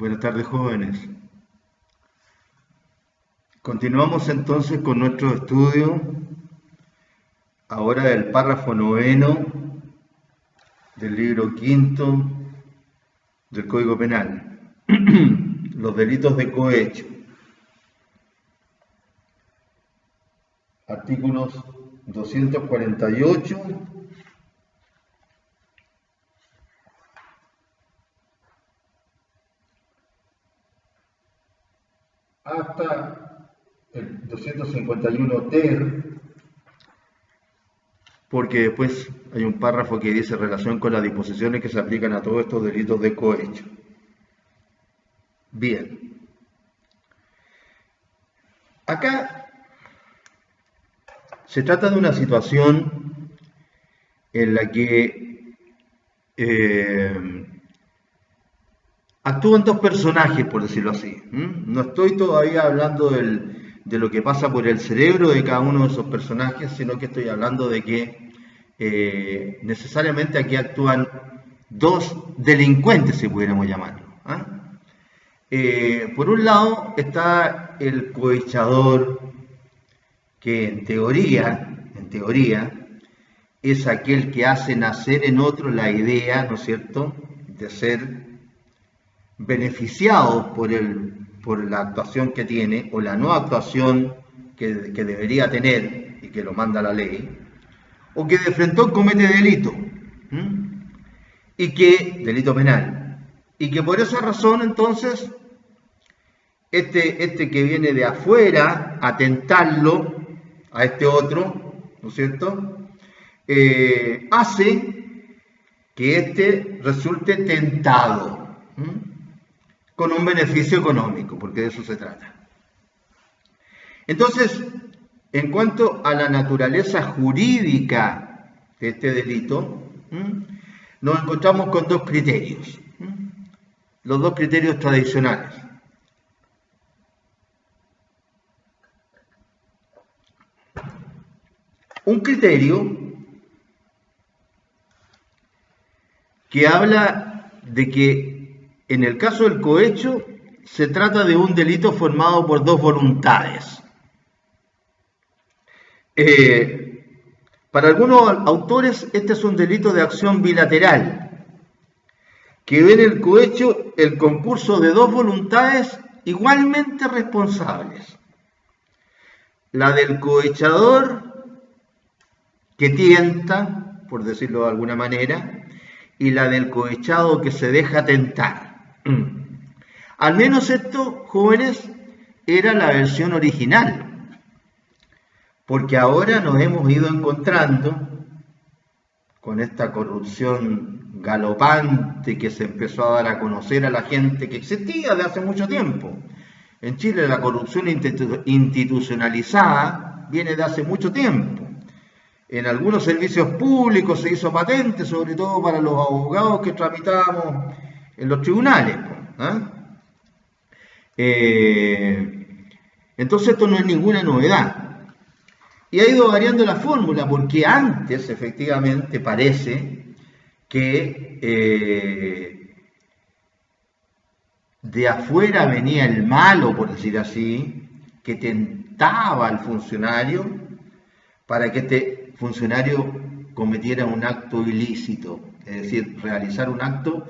Buenas tardes, jóvenes. Continuamos entonces con nuestro estudio, ahora del párrafo 9 del libro quinto del Código Penal, los delitos de cohecho. Artículos 248 hasta el 251 ter, porque después hay un párrafo que dice relación con las disposiciones que se aplican a todos estos delitos de cohecho. Bien. Acá se trata de una situación en la que actúan dos personajes, por decirlo así. No estoy todavía hablando de lo que pasa por el cerebro de cada uno de esos personajes, sino que estoy hablando de que necesariamente aquí actúan dos delincuentes, si pudiéramos llamarlo. Por un lado está el cohechador, que en teoría, es aquel que hace nacer en otro la idea, ¿no es cierto?, de ser beneficiado por la actuación que tiene o la no actuación que debería tener y que lo manda la ley, o que de frente comete delito, delito penal, y que por esa razón entonces este que viene de afuera a tentarlo a este otro, ¿no es cierto?, hace que éste resulte tentado, con un beneficio económico, porque de eso se trata. Entonces, en cuanto a la naturaleza jurídica de este delito, nos encontramos con dos criterios, los dos criterios tradicionales. Un criterio que habla de que en el caso del cohecho se trata de un delito formado por dos voluntades. Para algunos autores este es un delito de acción bilateral, que ve en el cohecho el concurso de dos voluntades igualmente responsables. La del cohechador, que tienta, por decirlo de alguna manera, y la del cohechado que se deja tentar. Al menos esto, jóvenes, era la versión original, porque ahora nos hemos ido encontrando con esta corrupción galopante que se empezó a dar a conocer a la gente, que existía de hace mucho tiempo. En Chile la corrupción institucionalizada viene de hace mucho tiempo. En algunos servicios públicos se hizo patente, sobre todo para los abogados que tramitábamos en los tribunales. Entonces esto no es ninguna novedad. Y ha ido variando la fórmula, porque antes, efectivamente, parece que de afuera venía el malo, por decir así, que tentaba al funcionario para que este funcionario cometiera un acto ilícito, es decir, realizar un acto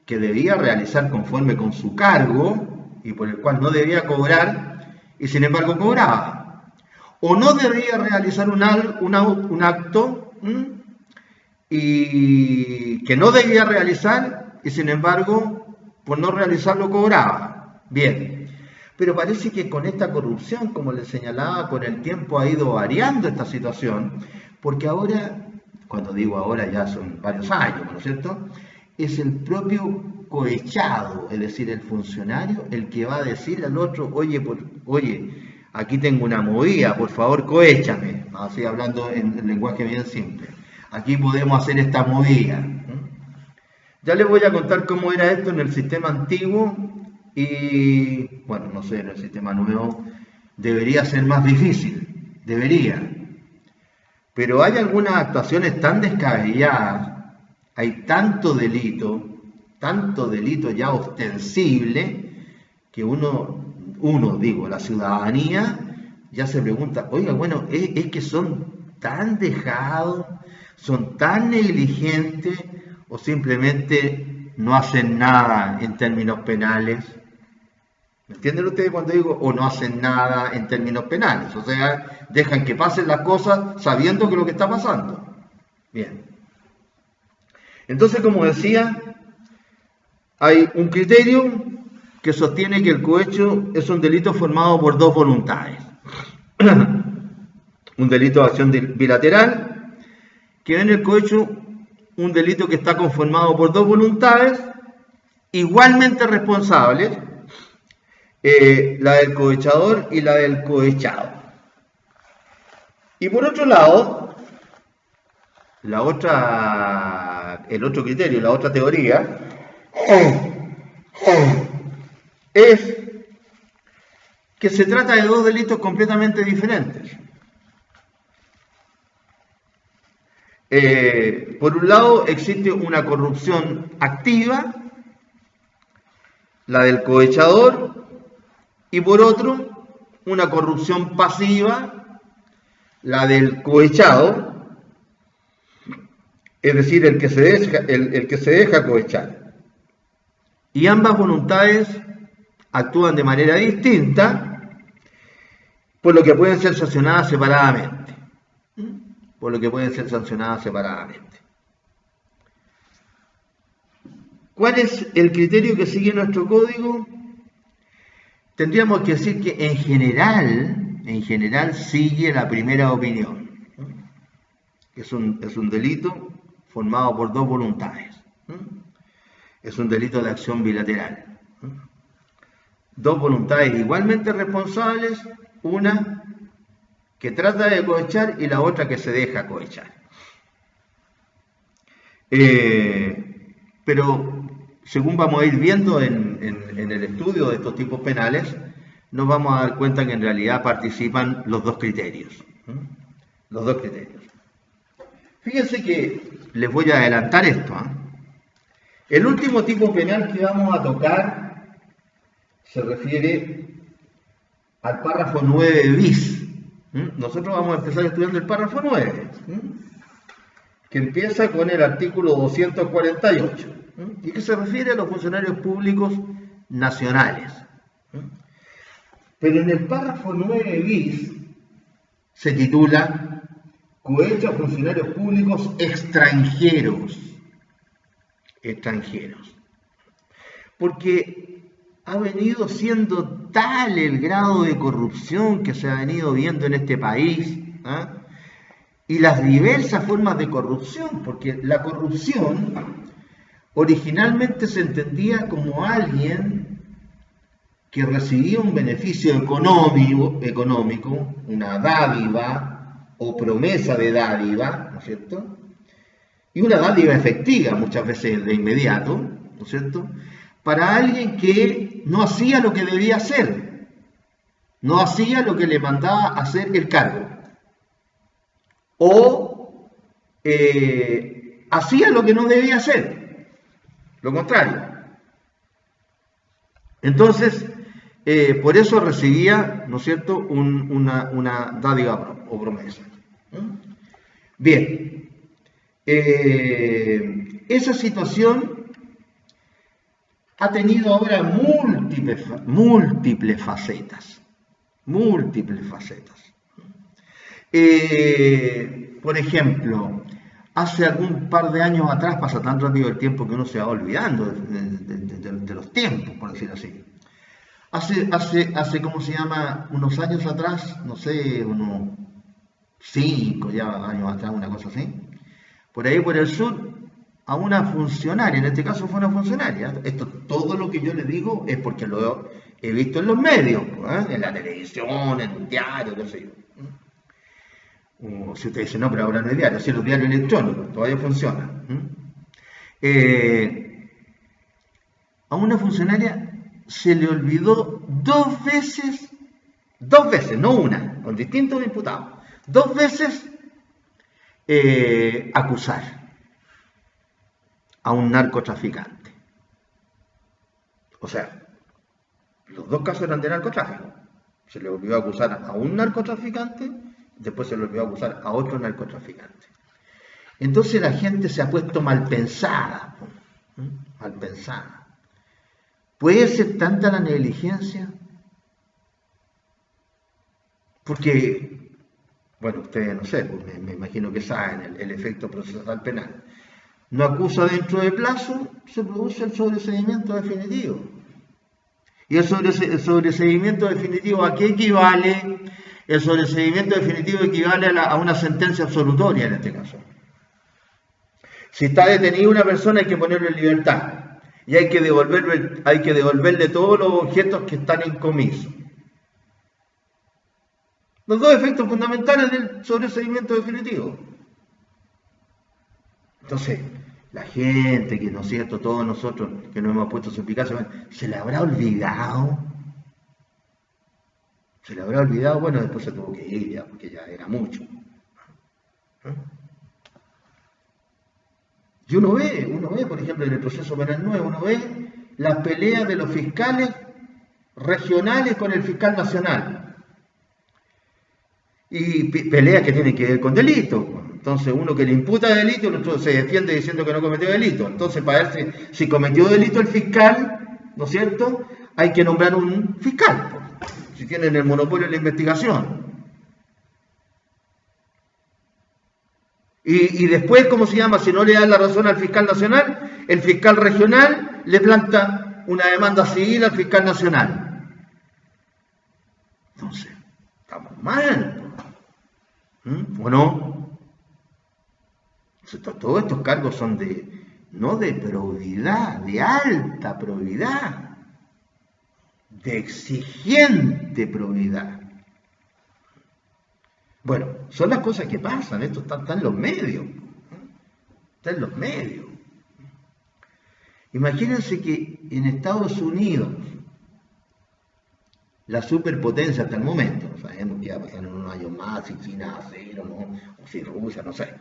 que debía realizar conforme con su cargo y por el cual no debía cobrar y sin embargo cobraba, o no debía realizar un acto y que no debía realizar y sin embargo por no realizarlo cobraba. Bien. Pero parece que con esta corrupción, como les señalaba, con el tiempo ha ido variando esta situación, porque ahora, cuando digo ahora ya son varios años, ¿no es cierto?, es el propio cohechado, es decir, el funcionario, el que va a decirle al otro, oye, aquí tengo una movida, por favor, cohéchame, así hablando en lenguaje bien simple, aquí podemos hacer esta movida. Ya les voy a contar cómo era esto en el sistema antiguo. Y, bueno, no sé, en el sistema nuevo debería ser más difícil, debería. Pero hay algunas actuaciones tan descabelladas, hay tanto delito, tanto delito ya ostensible que la ciudadanía ya se pregunta, oiga, bueno, es que son tan dejados, son tan negligentes o simplemente no hacen nada en términos penales. ¿Me entienden ustedes cuando digo o no hacen nada en términos penales? O sea, dejan que pasen las cosas sabiendo que lo que está pasando. Bien. Entonces, como decía, hay un criterio que sostiene que el cohecho es un delito formado por dos voluntades. Un delito de acción bilateral, que en el cohecho un delito que está conformado por dos voluntades igualmente responsables, la del cohechador y la del cohechado. Y por otro lado, el otro criterio, la otra teoría, es que se trata de dos delitos completamente diferentes. Por un lado existe una corrupción activa, la del cohechador, y por otro una corrupción pasiva, la del cohechado, es decir, el que se deja cohechar. Y ambas voluntades actúan de manera distinta, por lo que pueden ser sancionadas separadamente. ¿Cuál es el criterio que sigue nuestro código? Tendríamos que decir que en general sigue la primera opinión. Es un delito formado por dos voluntades. Es un delito de acción bilateral. Dos voluntades igualmente responsables, una que trata de cohechar y la otra que se deja cohechar. Pero según vamos a ir viendo en el estudio de estos tipos penales, nos vamos a dar cuenta que en realidad participan los dos criterios. Los dos criterios. Fíjense que les voy a adelantar esto. El último tipo penal que vamos a tocar se refiere al párrafo 9 bis. Nosotros vamos a empezar estudiando el párrafo 9, que empieza con el artículo 248, y que se refiere a los funcionarios públicos nacionales. Pero en el párrafo 9 bis se titula cohecho a funcionarios públicos extranjeros. Porque ha venido siendo tal el grado de corrupción que se ha venido viendo en este país, y las diversas formas de corrupción, porque la corrupción originalmente se entendía como alguien que recibía un beneficio económico, una dádiva o promesa de dádiva, ¿no es cierto? Y una dádiva efectiva, muchas veces de inmediato, ¿no es cierto?, para alguien que no hacía lo que debía hacer, no hacía lo que le mandaba hacer el cargo, o hacía lo que no debía hacer, lo contrario. Entonces, por eso recibía, ¿no es cierto?, una dádiva o promesa. Bien, esa situación ha tenido ahora múltiples facetas. Por ejemplo, hace algún par de años atrás, pasa tan rápido el tiempo que uno se va olvidando de los tiempos, por decirlo así. Hace ¿cómo se llama? Unos años atrás, no sé, unos 5 ya años atrás, una cosa así. Por ahí por el sur, a una funcionaria, en este caso fue una funcionaria. Esto, todo lo que yo le digo es porque lo he visto en los medios, en la televisión, en un diario, qué sé yo. O si usted dice, no, pero ahora no es diario, sí, los diarios electrónicos, todavía funcionan. A una funcionaria se le olvidó dos veces, no una, con distintos imputados, dos veces acusar a un narcotraficante. O sea, los dos casos eran de narcotráfico. Se le olvidó acusar a un narcotraficante, después se le olvidó acusar a otro narcotraficante. Entonces la gente se ha puesto mal pensada. Mal pensada. ¿Puede ser tanta la negligencia? Porque, bueno, ustedes no sé, me imagino que saben el efecto procesal penal. No acusa dentro de plazo, se produce el sobreseimiento definitivo. ¿Y el sobreseimiento definitivo a qué equivale? El sobreseimiento definitivo equivale a una sentencia absolutoria en este caso. Si está detenida una persona hay que ponerlo en libertad y hay que devolverle todos los objetos que están en comiso. Los dos efectos fundamentales del sobreseimiento definitivo. Entonces, la gente que, ¿no es cierto?, todos nosotros que nos hemos puesto suspicacia, ¿se le habrá olvidado? ¿Se le habrá olvidado? Bueno, después se tuvo que ir ya, porque ya era mucho. Y uno ve, por ejemplo, en el proceso penal nuevo, uno ve las peleas de los fiscales regionales con el fiscal nacional. Y peleas que tienen que ver con delitos. Entonces, uno que le imputa delito, el otro se defiende diciendo que no cometió delito. Entonces, para ver si cometió delito el fiscal, ¿no es cierto?, hay que nombrar un fiscal, si tienen el monopolio de la investigación. Y después, ¿cómo se llama? Si no le dan la razón al fiscal nacional, el fiscal regional le planta una demanda civil al fiscal nacional. Entonces, estamos mal, ¿o no? Todos estos cargos son no de probidad, de alta probidad, de exigente probidad. Bueno, son las cosas que pasan, esto está en los medios. Está en los medios. Imagínense que en Estados Unidos, la superpotencia hasta el momento, sabemos que ya pasaron unos años más, si China a cero, ¿no?, o si Rusia, no sé.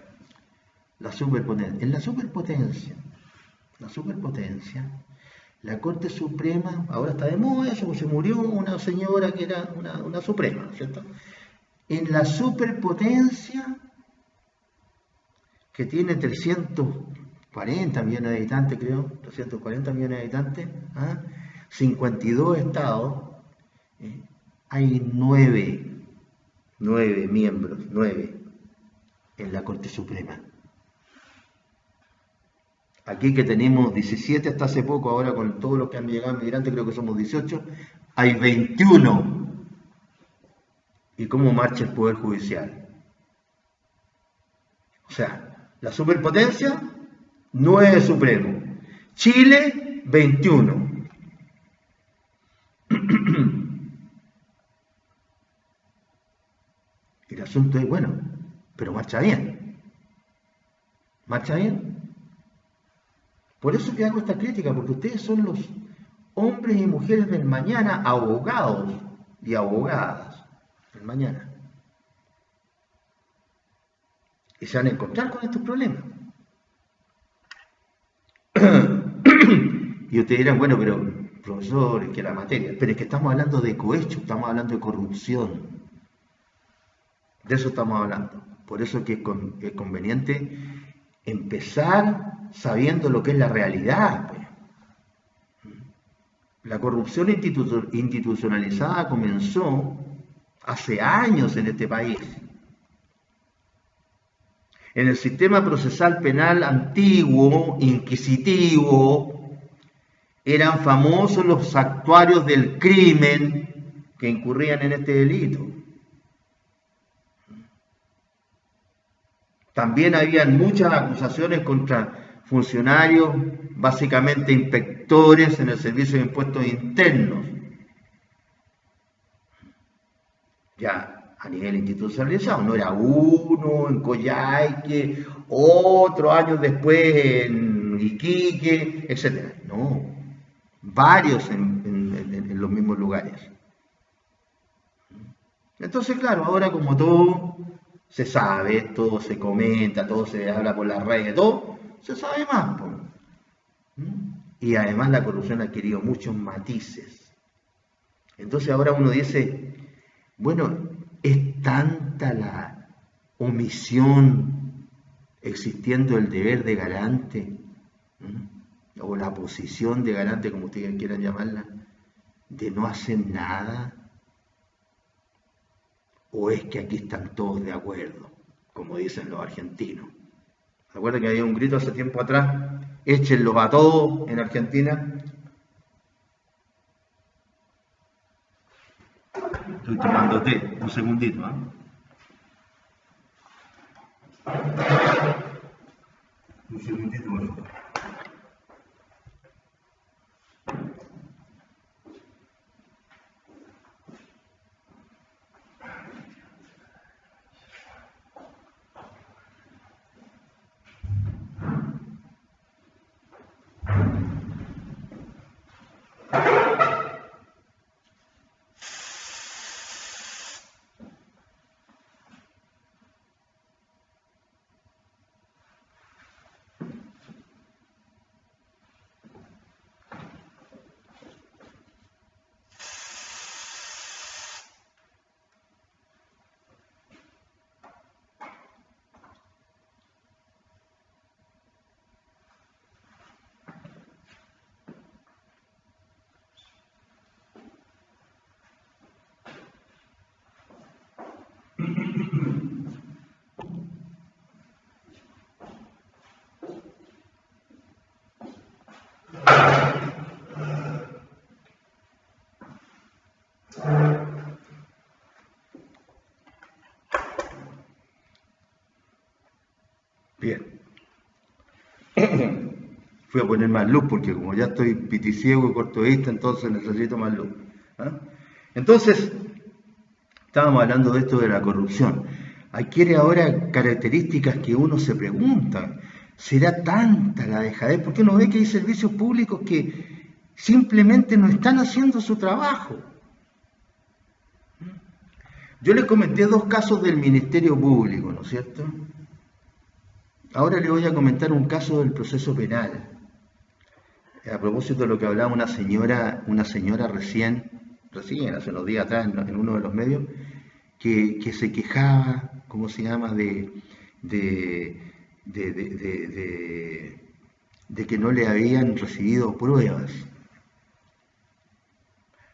La superpotencia. En la superpotencia, la Corte Suprema, ahora está de moda eso, se murió una señora que era una suprema, ¿cierto? En la superpotencia, que tiene 340 millones de habitantes, creo, 340 millones de habitantes, 52 estados, hay 9 miembros, 9 en la Corte Suprema. Aquí que tenemos 17 hasta hace poco, ahora con todos los que han llegado migrantes, creo que somos 18, hay 21. ¿Y cómo marcha el Poder Judicial? O sea, la superpotencia, 9 supremos. Chile, 21. El asunto es, bueno, pero marcha bien. ¿Marcha bien? Por eso que hago esta crítica, porque ustedes son los hombres y mujeres del mañana, abogados y abogadas del mañana. Y se van a encontrar con estos problemas. Y ustedes dirán, bueno, pero profesor, es que la materia, pero es que estamos hablando de cohecho, estamos hablando de corrupción. De eso estamos hablando. Por eso es que es conveniente empezar sabiendo lo que es la realidad. Pues. La corrupción institucionalizada comenzó hace años en este país. En el sistema procesal penal antiguo, inquisitivo, eran famosos los actuarios del crimen que incurrían en este delito. También habían muchas acusaciones contra funcionarios, básicamente inspectores en el Servicio de Impuestos Internos. Ya a nivel institucionalizado, no era uno en Coyhaique, otro años después en Iquique, etc. No, varios en los mismos lugares. Entonces, claro, ahora como todo se sabe, todo se comenta, todo se habla por las redes, todo se sabe más. Y además la corrupción ha adquirido muchos matices. Entonces ahora uno dice, bueno, es tanta la omisión existiendo el deber de garante, o la posición de garante, como ustedes quieran llamarla, de no hacer nada, o es que aquí están todos de acuerdo, como dicen los argentinos. ¿Se acuerdan que había un grito hace tiempo atrás? Échenlos a todos en Argentina. Estoy tomando té, un segundito, ¿eh? Un segundito, por favor. Bien. Fui a poner más luz porque como ya estoy piticiego y corto vista, entonces necesito más luz. ¿Ah? Entonces, estábamos hablando de esto de la corrupción. Adquiere ahora características que uno se pregunta, ¿será tanta la dejadez? ¿Por qué uno ve que hay servicios públicos que simplemente no están haciendo su trabajo? Yo les comenté dos casos del Ministerio Público, ¿no es cierto? Ahora le voy a comentar un caso del proceso penal. A propósito de lo que hablaba una señora recién, hace unos días atrás, en uno de los medios, que se quejaba, ¿cómo se llama?, de que no le habían recibido pruebas.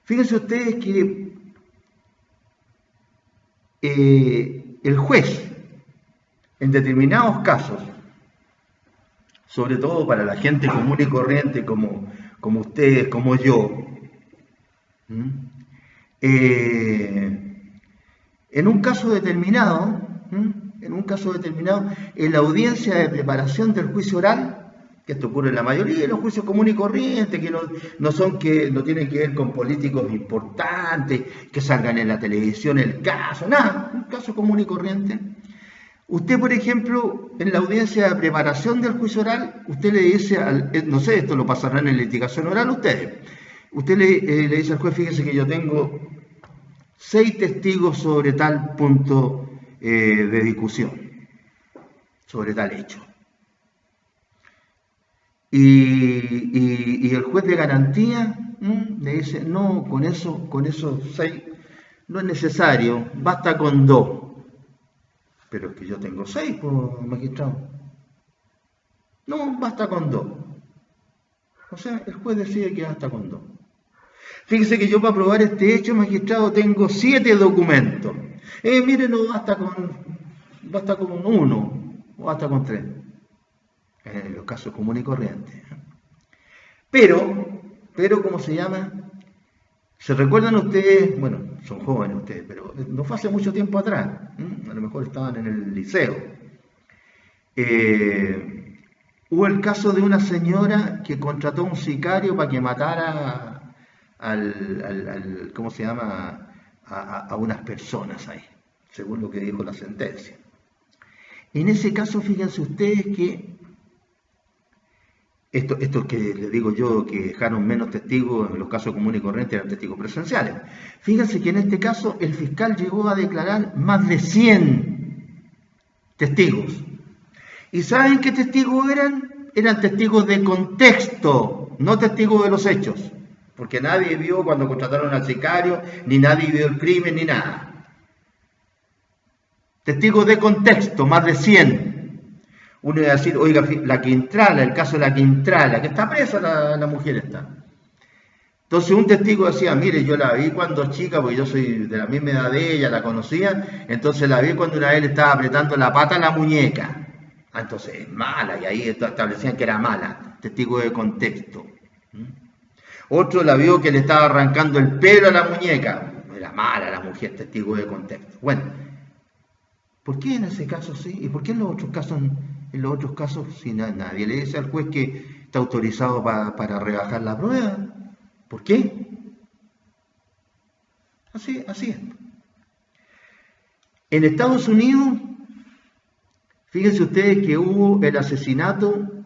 Fíjense ustedes que el juez, en determinados casos, sobre todo para la gente común y corriente como ustedes, como yo, en un caso determinado, en la audiencia de preparación del juicio oral, que esto ocurre en la mayoría de los juicios comunes y corrientes, que no tienen que ver con políticos importantes, que salgan en la televisión el caso, nada, un caso común y corriente. Usted, por ejemplo, en la audiencia de preparación del juicio oral, usted le dice, no sé, esto lo pasarán en litigación oral ustedes, usted le dice al juez, fíjese que yo tengo 6 testigos sobre tal punto de discusión, sobre tal hecho. Y el juez de garantía le dice, no, con esos 6 no es necesario, basta con 2. Pero es que yo tengo 6, pues, magistrado. No, basta con 2. O sea, el juez decide que basta con 2. Fíjese que yo para probar este hecho, magistrado, tengo 7 documentos. Mire, no basta con 1 o basta con 3. En los casos comunes y corrientes. Pero, ¿cómo se llama? ¿Se recuerdan ustedes? Bueno, son jóvenes ustedes, pero no fue hace mucho tiempo atrás. A lo mejor estaban en el liceo. Hubo el caso de una señora que contrató a un sicario para que matara ¿cómo se llama? A unas personas ahí, según lo que dijo la sentencia. En ese caso, fíjense ustedes que esto que les digo yo, que dejaron menos testigos, en los casos comunes y corrientes eran testigos presenciales. Fíjense que en este caso el fiscal llegó a declarar más de 100 testigos. ¿Y saben qué testigos eran? Eran testigos de contexto. no testigo de los hechos, porque nadie vio cuando contrataron al sicario, ni nadie vio el crimen, ni nada. Testigos de contexto, más de 100. Uno iba a decir, oiga, la Quintrala, el caso de la Quintrala, que está presa la mujer esta. Entonces un testigo decía, mire, yo la vi cuando chica, porque yo soy de la misma edad de ella, la conocía, entonces la vi cuando una vez le estaba apretando la pata a la muñeca. Ah, entonces es mala, y ahí establecían que era mala, testigo de contexto. Otro la vio que le estaba arrancando el pelo a la muñeca, era mala la mujer, testigo de contexto. Bueno, ¿por qué en ese caso sí? ¿Y por qué en los otros casos si nadie le dice al juez que está autorizado para rebajar la prueba? ¿Por qué? Así es. En Estados Unidos, fíjense ustedes que hubo el asesinato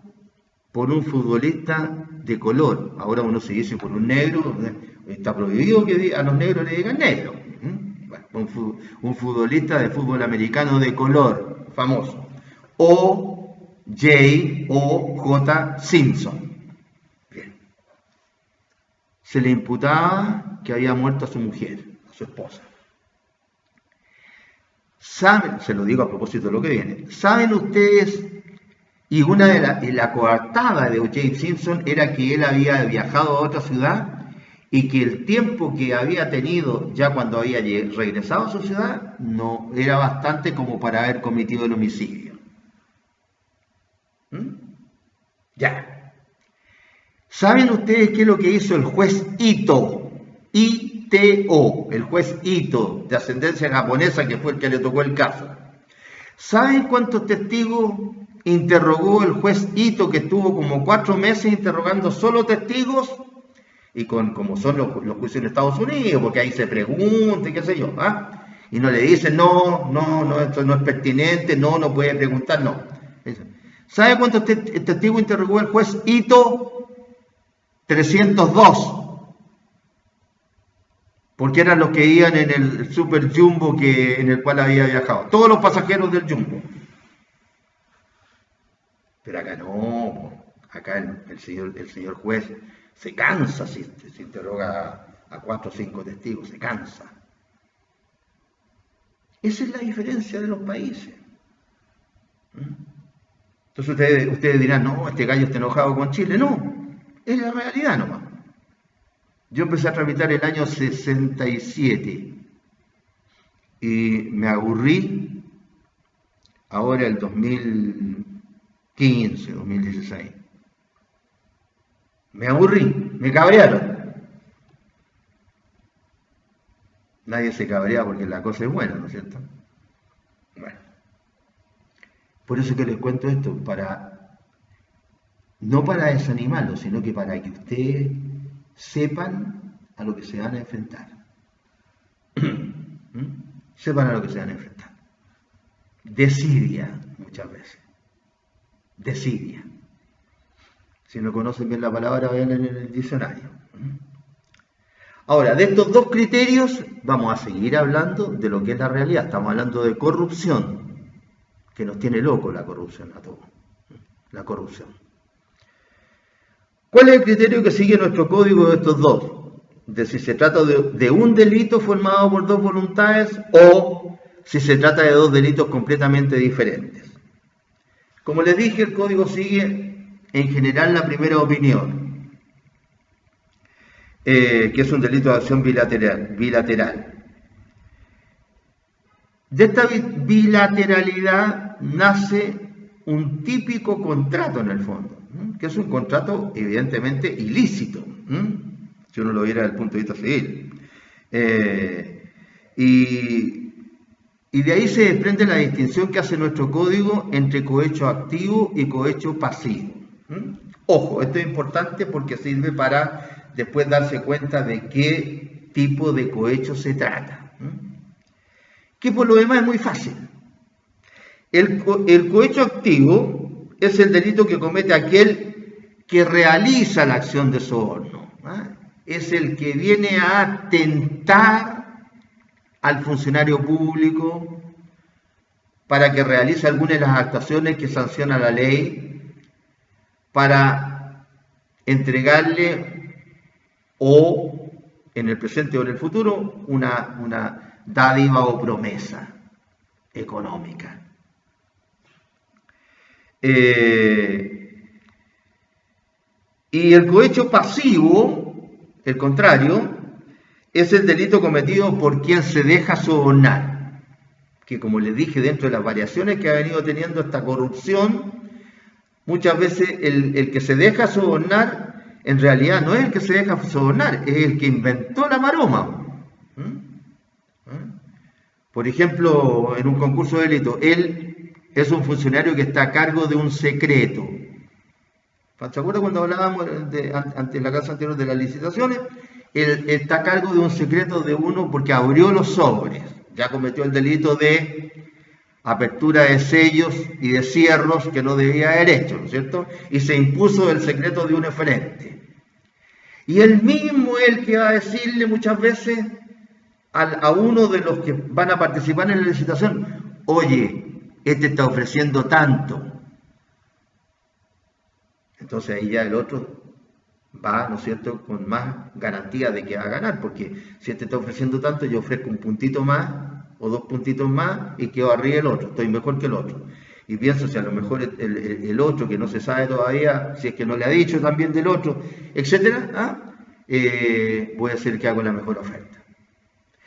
por un futbolista de color. Ahora uno se dice por un negro, está prohibido que a los negros le digan negro. Bueno, un futbolista de fútbol americano de color, famoso. O.J. Simpson. Se le imputaba que había muerto a su mujer, a su esposa. ¿Saben? Se lo digo a propósito de lo que viene. ¿Saben ustedes? Y una de la coartada de O.J. Simpson era que él había viajado a otra ciudad y que el tiempo que había tenido ya cuando había regresado a su ciudad no era bastante como para haber cometido el homicidio. Ya. ¿Saben ustedes qué es lo que hizo el juez Ito? I-T-O, el juez Ito, de ascendencia japonesa, que fue el que le tocó el caso. ¿Saben cuántos testigos interrogó el juez Ito, que estuvo como 4 meses interrogando solo testigos? Y como son los juicios en Estados Unidos, porque ahí se pregunta, qué sé yo, ¿ah? Y no le dicen, no, esto no es pertinente, no puede preguntar, no. ¿Sabe cuántos testigos interrogó el juez Ito? 302, porque eran los que iban en el super jumbo en el cual había viajado, todos los pasajeros del jumbo. Pero acá no, acá el señor juez se cansa si se interroga a 4 o 5 testigos, se cansa. Esa es la diferencia de los países. Entonces ustedes dirán, no, este gallo está enojado con Chile. No. Es la realidad nomás. Yo empecé a tramitar el año 67 y me aburrí ahora el 2015, 2016. Me aburrí, me cabrearon. Nadie se cabrea porque la cosa es buena, ¿no es cierto? Bueno. Por eso que les cuento esto, no para desanimarlos, sino que para que ustedes sepan a lo que se van a enfrentar. Sepan a lo que se van a enfrentar. Desidia, muchas veces. Desidia. Si no conocen bien la palabra, vean en el diccionario. Ahora, de estos dos criterios, vamos a seguir hablando de lo que es la realidad. Estamos hablando de corrupción, que nos tiene loco la corrupción a todos. La corrupción. ¿Cuál es el criterio que sigue nuestro código de estos dos? De si se trata de un delito formado por 2 voluntades o si se trata de 2 delitos completamente diferentes. Como les dije, el código sigue en general la primera opinión, que es un delito de acción bilateral. De esta bilateralidad nace un típico contrato en el fondo, que es un contrato evidentemente ilícito, si uno lo viera desde el punto de vista civil. Y de ahí se desprende la distinción que hace nuestro código entre cohecho activo y cohecho pasivo. Ojo, esto es importante porque sirve para después darse cuenta de qué tipo de cohecho se trata. Que por lo demás es muy fácil. El cohecho activo es el delito que comete aquel que realiza la acción de soborno. Es el que viene a tentar al funcionario público para que realice alguna de las actuaciones que sanciona la ley, para entregarle o en el presente o en el futuro una dádiva o promesa económica. Y el cohecho pasivo, el contrario, es el delito cometido por quien se deja sobornar, que como les dije, dentro de las variaciones que ha venido teniendo esta corrupción, muchas veces el que se deja sobornar, en realidad no es el que se deja sobornar, es el que inventó la maroma. Por ejemplo, en un concurso de delito, él es un funcionario que está a cargo de un secreto. ¿Se acuerdan cuando hablábamos ante la casa anterior de las licitaciones? Él está a cargo de un secreto de uno porque abrió los sobres. Ya cometió el delito de apertura de sellos y de cierros que no debía haber hecho, ¿no es cierto? Y se impuso el secreto de un oferente. Y él mismo es el que va a decirle muchas veces a uno de los que van a participar en la licitación: oye, este está ofreciendo tanto. Entonces ahí ya el otro va, ¿no es cierto?, con más garantía de que va a ganar, porque si este está ofreciendo tanto, yo ofrezco un puntito más o 2 puntitos más y quedo arriba del otro, estoy mejor que el otro. Y pienso si a lo mejor el otro, que no se sabe todavía, si es que no le ha dicho también del otro, etcétera, puede ser que haga la mejor oferta.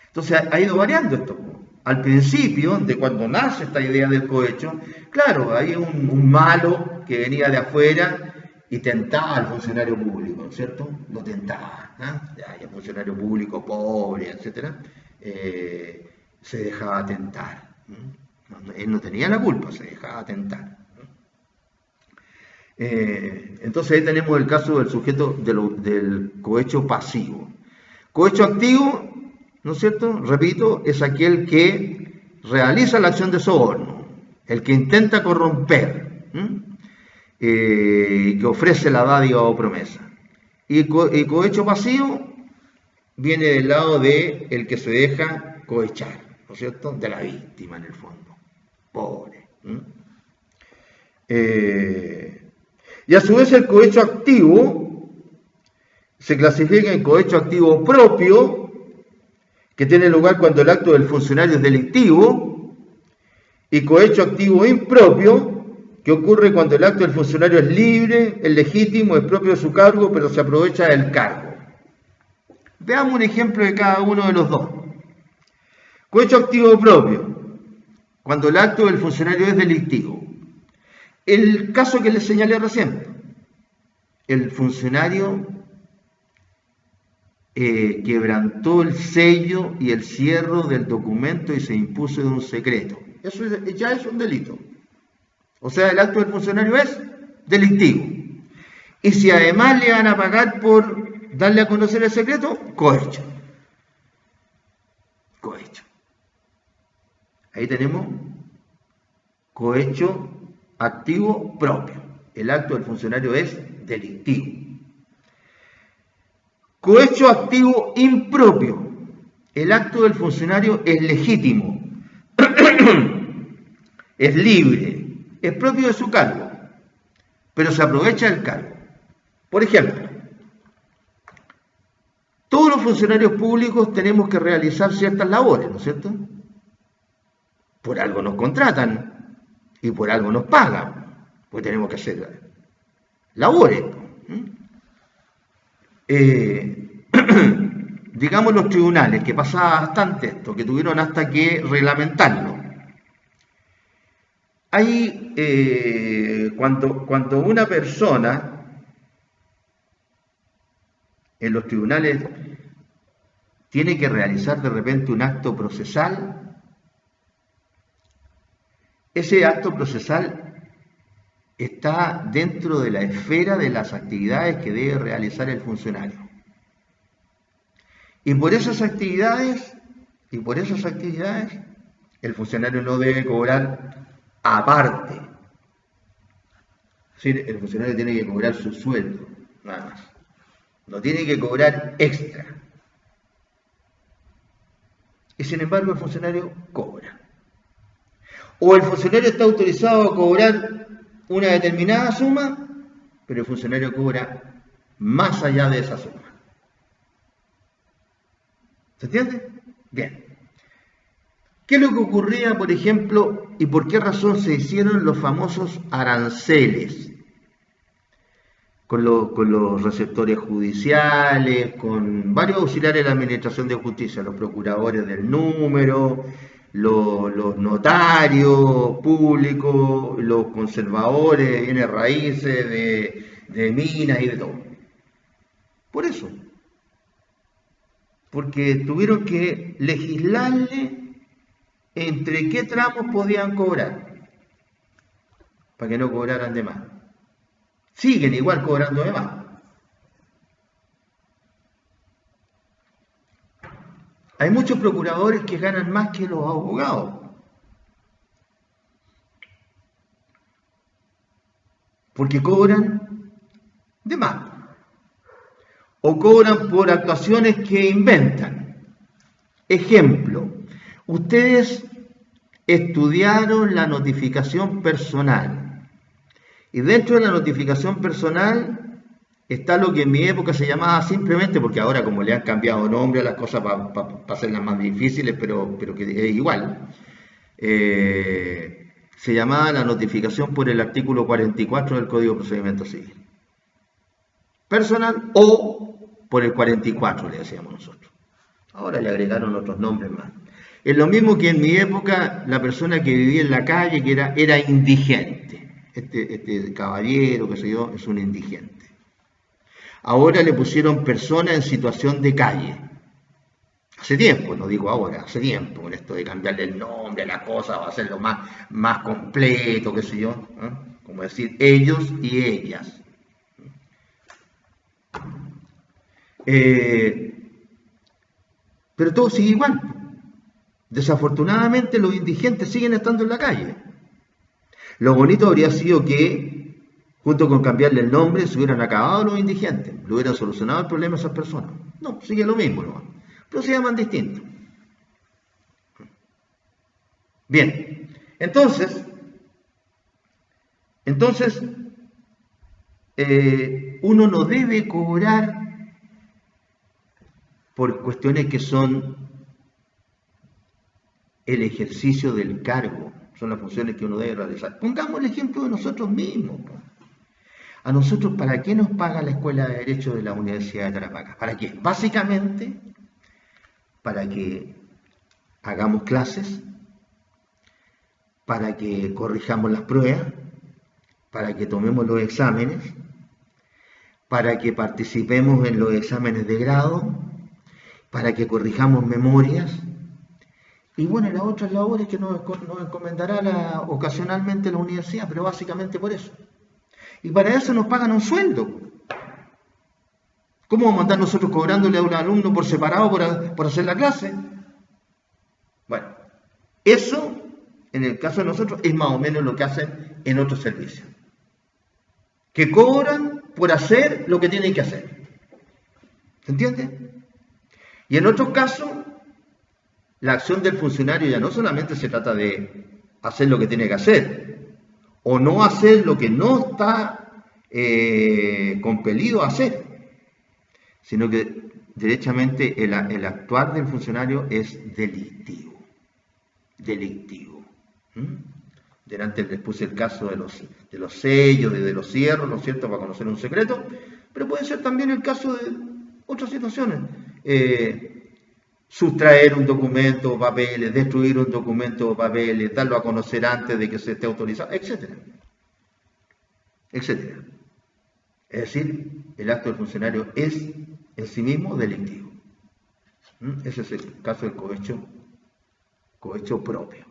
Entonces ha ido variando esto. Al principio, de cuando nace esta idea del cohecho, claro, hay un malo que venía de afuera y tentaba al funcionario público, ¿no es cierto? Lo tentaba, ya, el funcionario público pobre, etcétera, se dejaba tentar. Él no tenía la culpa, se dejaba tentar. Entonces ahí tenemos el caso del sujeto del cohecho pasivo. Cohecho activo, ¿no es cierto? Repito, es aquel que realiza la acción de soborno, el que intenta corromper, que ofrece la dádiva o promesa. Y cohecho pasivo viene del lado de el que se deja cohechar, ¿no es cierto? De la víctima, en el fondo. Pobre. Y a su vez el cohecho activo se clasifica en cohecho activo propio, que tiene lugar cuando el acto del funcionario es delictivo, y cohecho activo impropio, que ocurre cuando el acto del funcionario es libre, es legítimo, es propio de su cargo, pero se aprovecha del cargo. Veamos un ejemplo de cada uno de los dos. Cohecho activo propio, cuando el acto del funcionario es delictivo. El caso que les señalé recién, el funcionario quebrantó el sello y el cierre del documento y se impuso de un secreto. Eso ya es un delito. O sea, el acto del funcionario es delictivo. Y si además le van a pagar por darle a conocer el secreto, cohecho. Cohecho. Ahí tenemos cohecho activo propio. El acto del funcionario es delictivo. Cohecho activo impropio. El acto del funcionario es legítimo, es libre, es propio de su cargo, pero se aprovecha del cargo. Por ejemplo, todos los funcionarios públicos tenemos que realizar ciertas labores, ¿no es cierto? Por algo nos contratan y por algo nos pagan, pues tenemos que hacer labores. Digamos los tribunales, que pasaba bastante esto, que tuvieron hasta que reglamentarlo. Hay, cuando una persona en los tribunales tiene que realizar de repente un acto procesal, ese acto procesal está dentro de la esfera de las actividades que debe realizar el funcionario. Y por esas actividades, el funcionario no debe cobrar aparte. Es decir, el funcionario tiene que cobrar su sueldo, nada más. No tiene que cobrar extra. Y sin embargo el funcionario cobra. O el funcionario está autorizado a cobrar una determinada suma, pero el funcionario cobra más allá de esa suma. ¿Se entiende? Bien. ¿Qué es lo que ocurría, por ejemplo, y por qué razón se hicieron los famosos aranceles? Con los receptores judiciales, con varios auxiliares de la Administración de Justicia, los procuradores del número, los notarios públicos, los conservadores de bienes raíces, de minas y de todo. Por eso. Porque tuvieron que legislarle entre qué tramos podían cobrar, para que no cobraran de más. Siguen igual cobrando de más. Hay muchos procuradores que ganan más que los abogados. Porque cobran de más. O cobran por actuaciones que inventan. Ejemplo, ustedes estudiaron la notificación personal. Y dentro de la notificación personal está lo que en mi época se llamaba simplemente, porque ahora como le han cambiado nombre a las cosas para hacerlas más difíciles, pero que es igual, se llamaba la notificación por el artículo 44 del Código de Procedimiento Civil. Personal o por el 44 le decíamos nosotros. Ahora le agregaron otros nombres más. Es lo mismo que en mi época la persona que vivía en la calle, que era indigente. Este caballero, qué sé yo, es un indigente. Ahora le pusieron persona en situación de calle. Hace tiempo, no digo ahora, hace tiempo, con esto de cambiarle el nombre a la cosa, va a hacerlo más completo, qué sé yo, ¿eh? Como decir ellos y ellas. Pero todo sigue igual. Desafortunadamente los indigentes siguen estando en la calle. Lo bonito habría sido que, junto con cambiarle el nombre, se hubieran acabado los indigentes, le hubieran solucionado el problema a esas personas. No, sigue lo mismo, ¿no? Pero se llaman distintos. Bien, entonces uno no debe cobrar por cuestiones que son el ejercicio del cargo. Son las funciones que uno debe realizar. Pongamos el ejemplo de nosotros mismos. A nosotros, ¿para qué nos paga la Escuela de Derecho de la Universidad de Tarapacá? ¿Para qué? Básicamente, para que hagamos clases, para que corrijamos las pruebas, para que tomemos los exámenes, para que participemos en los exámenes de grado, para que corrijamos memorias, y bueno, las otras labores que nos encomendará ocasionalmente la universidad, pero básicamente por eso. Y para eso nos pagan un sueldo. ¿Cómo vamos a estar nosotros cobrándole a un alumno por separado por hacer la clase? Bueno, eso, en el caso de nosotros, es más o menos lo que hacen en otros servicios. Que cobran por hacer lo que tienen que hacer. ¿Se entiende? Y en otros casos, la acción del funcionario ya no solamente se trata de hacer lo que tiene que hacer, o no hacer lo que no está compelido a hacer, sino que derechamente el actuar del funcionario es delictivo. Delictivo. Delante les puse el caso de los sellos, de los cierros, ¿no es cierto?, para conocer un secreto, pero puede ser también el caso de otras situaciones. Sustraer un documento o papeles, destruir un documento o papeles, darlo a conocer antes de que se esté autorizado, etcétera. Etcétera. Es decir, el acto del funcionario es en sí mismo delictivo. Ese es el caso del cohecho propio.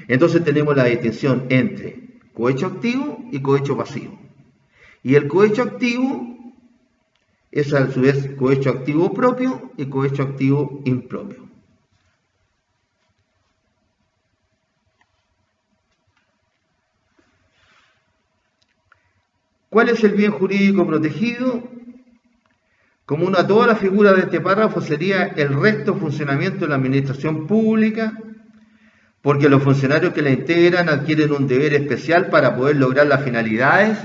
Entonces tenemos la distinción entre cohecho activo y cohecho pasivo. Y el cohecho activo es a su vez cohecho activo propio y cohecho activo impropio. ¿Cuál es el bien jurídico protegido? Común a toda la figura de este párrafo sería el recto funcionamiento de la administración pública, porque los funcionarios que la integran adquieren un deber especial para poder lograr las finalidades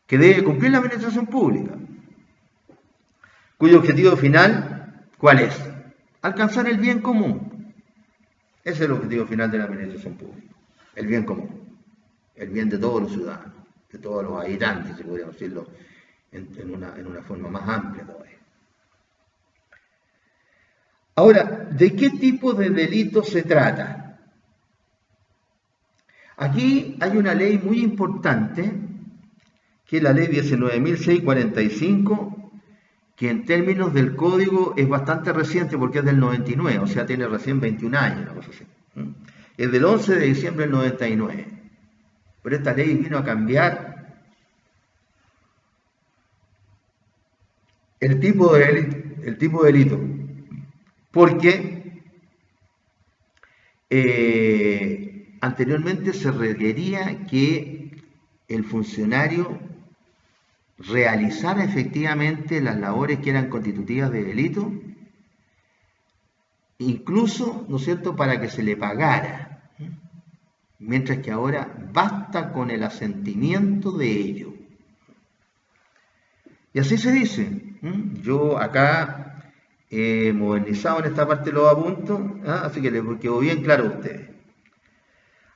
que debe cumplir la administración pública, cuyo objetivo final, ¿cuál es? Alcanzar el bien común. Ese es el objetivo final de la administración pública, el bien común, el bien de todos los ciudadanos, de todos los habitantes, si podríamos decirlo en una forma más amplia todavía. Ahora, ¿de qué tipo de delito se trata? Aquí hay una ley muy importante, que es la ley 19.645, que en términos del código es bastante reciente porque es del 99, o sea, tiene recién 21 años, una cosa así. Es del 11 de diciembre del 99. Pero esta ley vino a cambiar el tipo de delito, porque anteriormente se requería que el funcionario realizara efectivamente las labores que eran constitutivas de delito, incluso, ¿no es cierto?, para que se le pagara, mientras que ahora basta con el asentimiento de ello. Y así se dice. Yo acá he modernizado en esta parte los apuntos, así que les quedó bien claro a ustedes.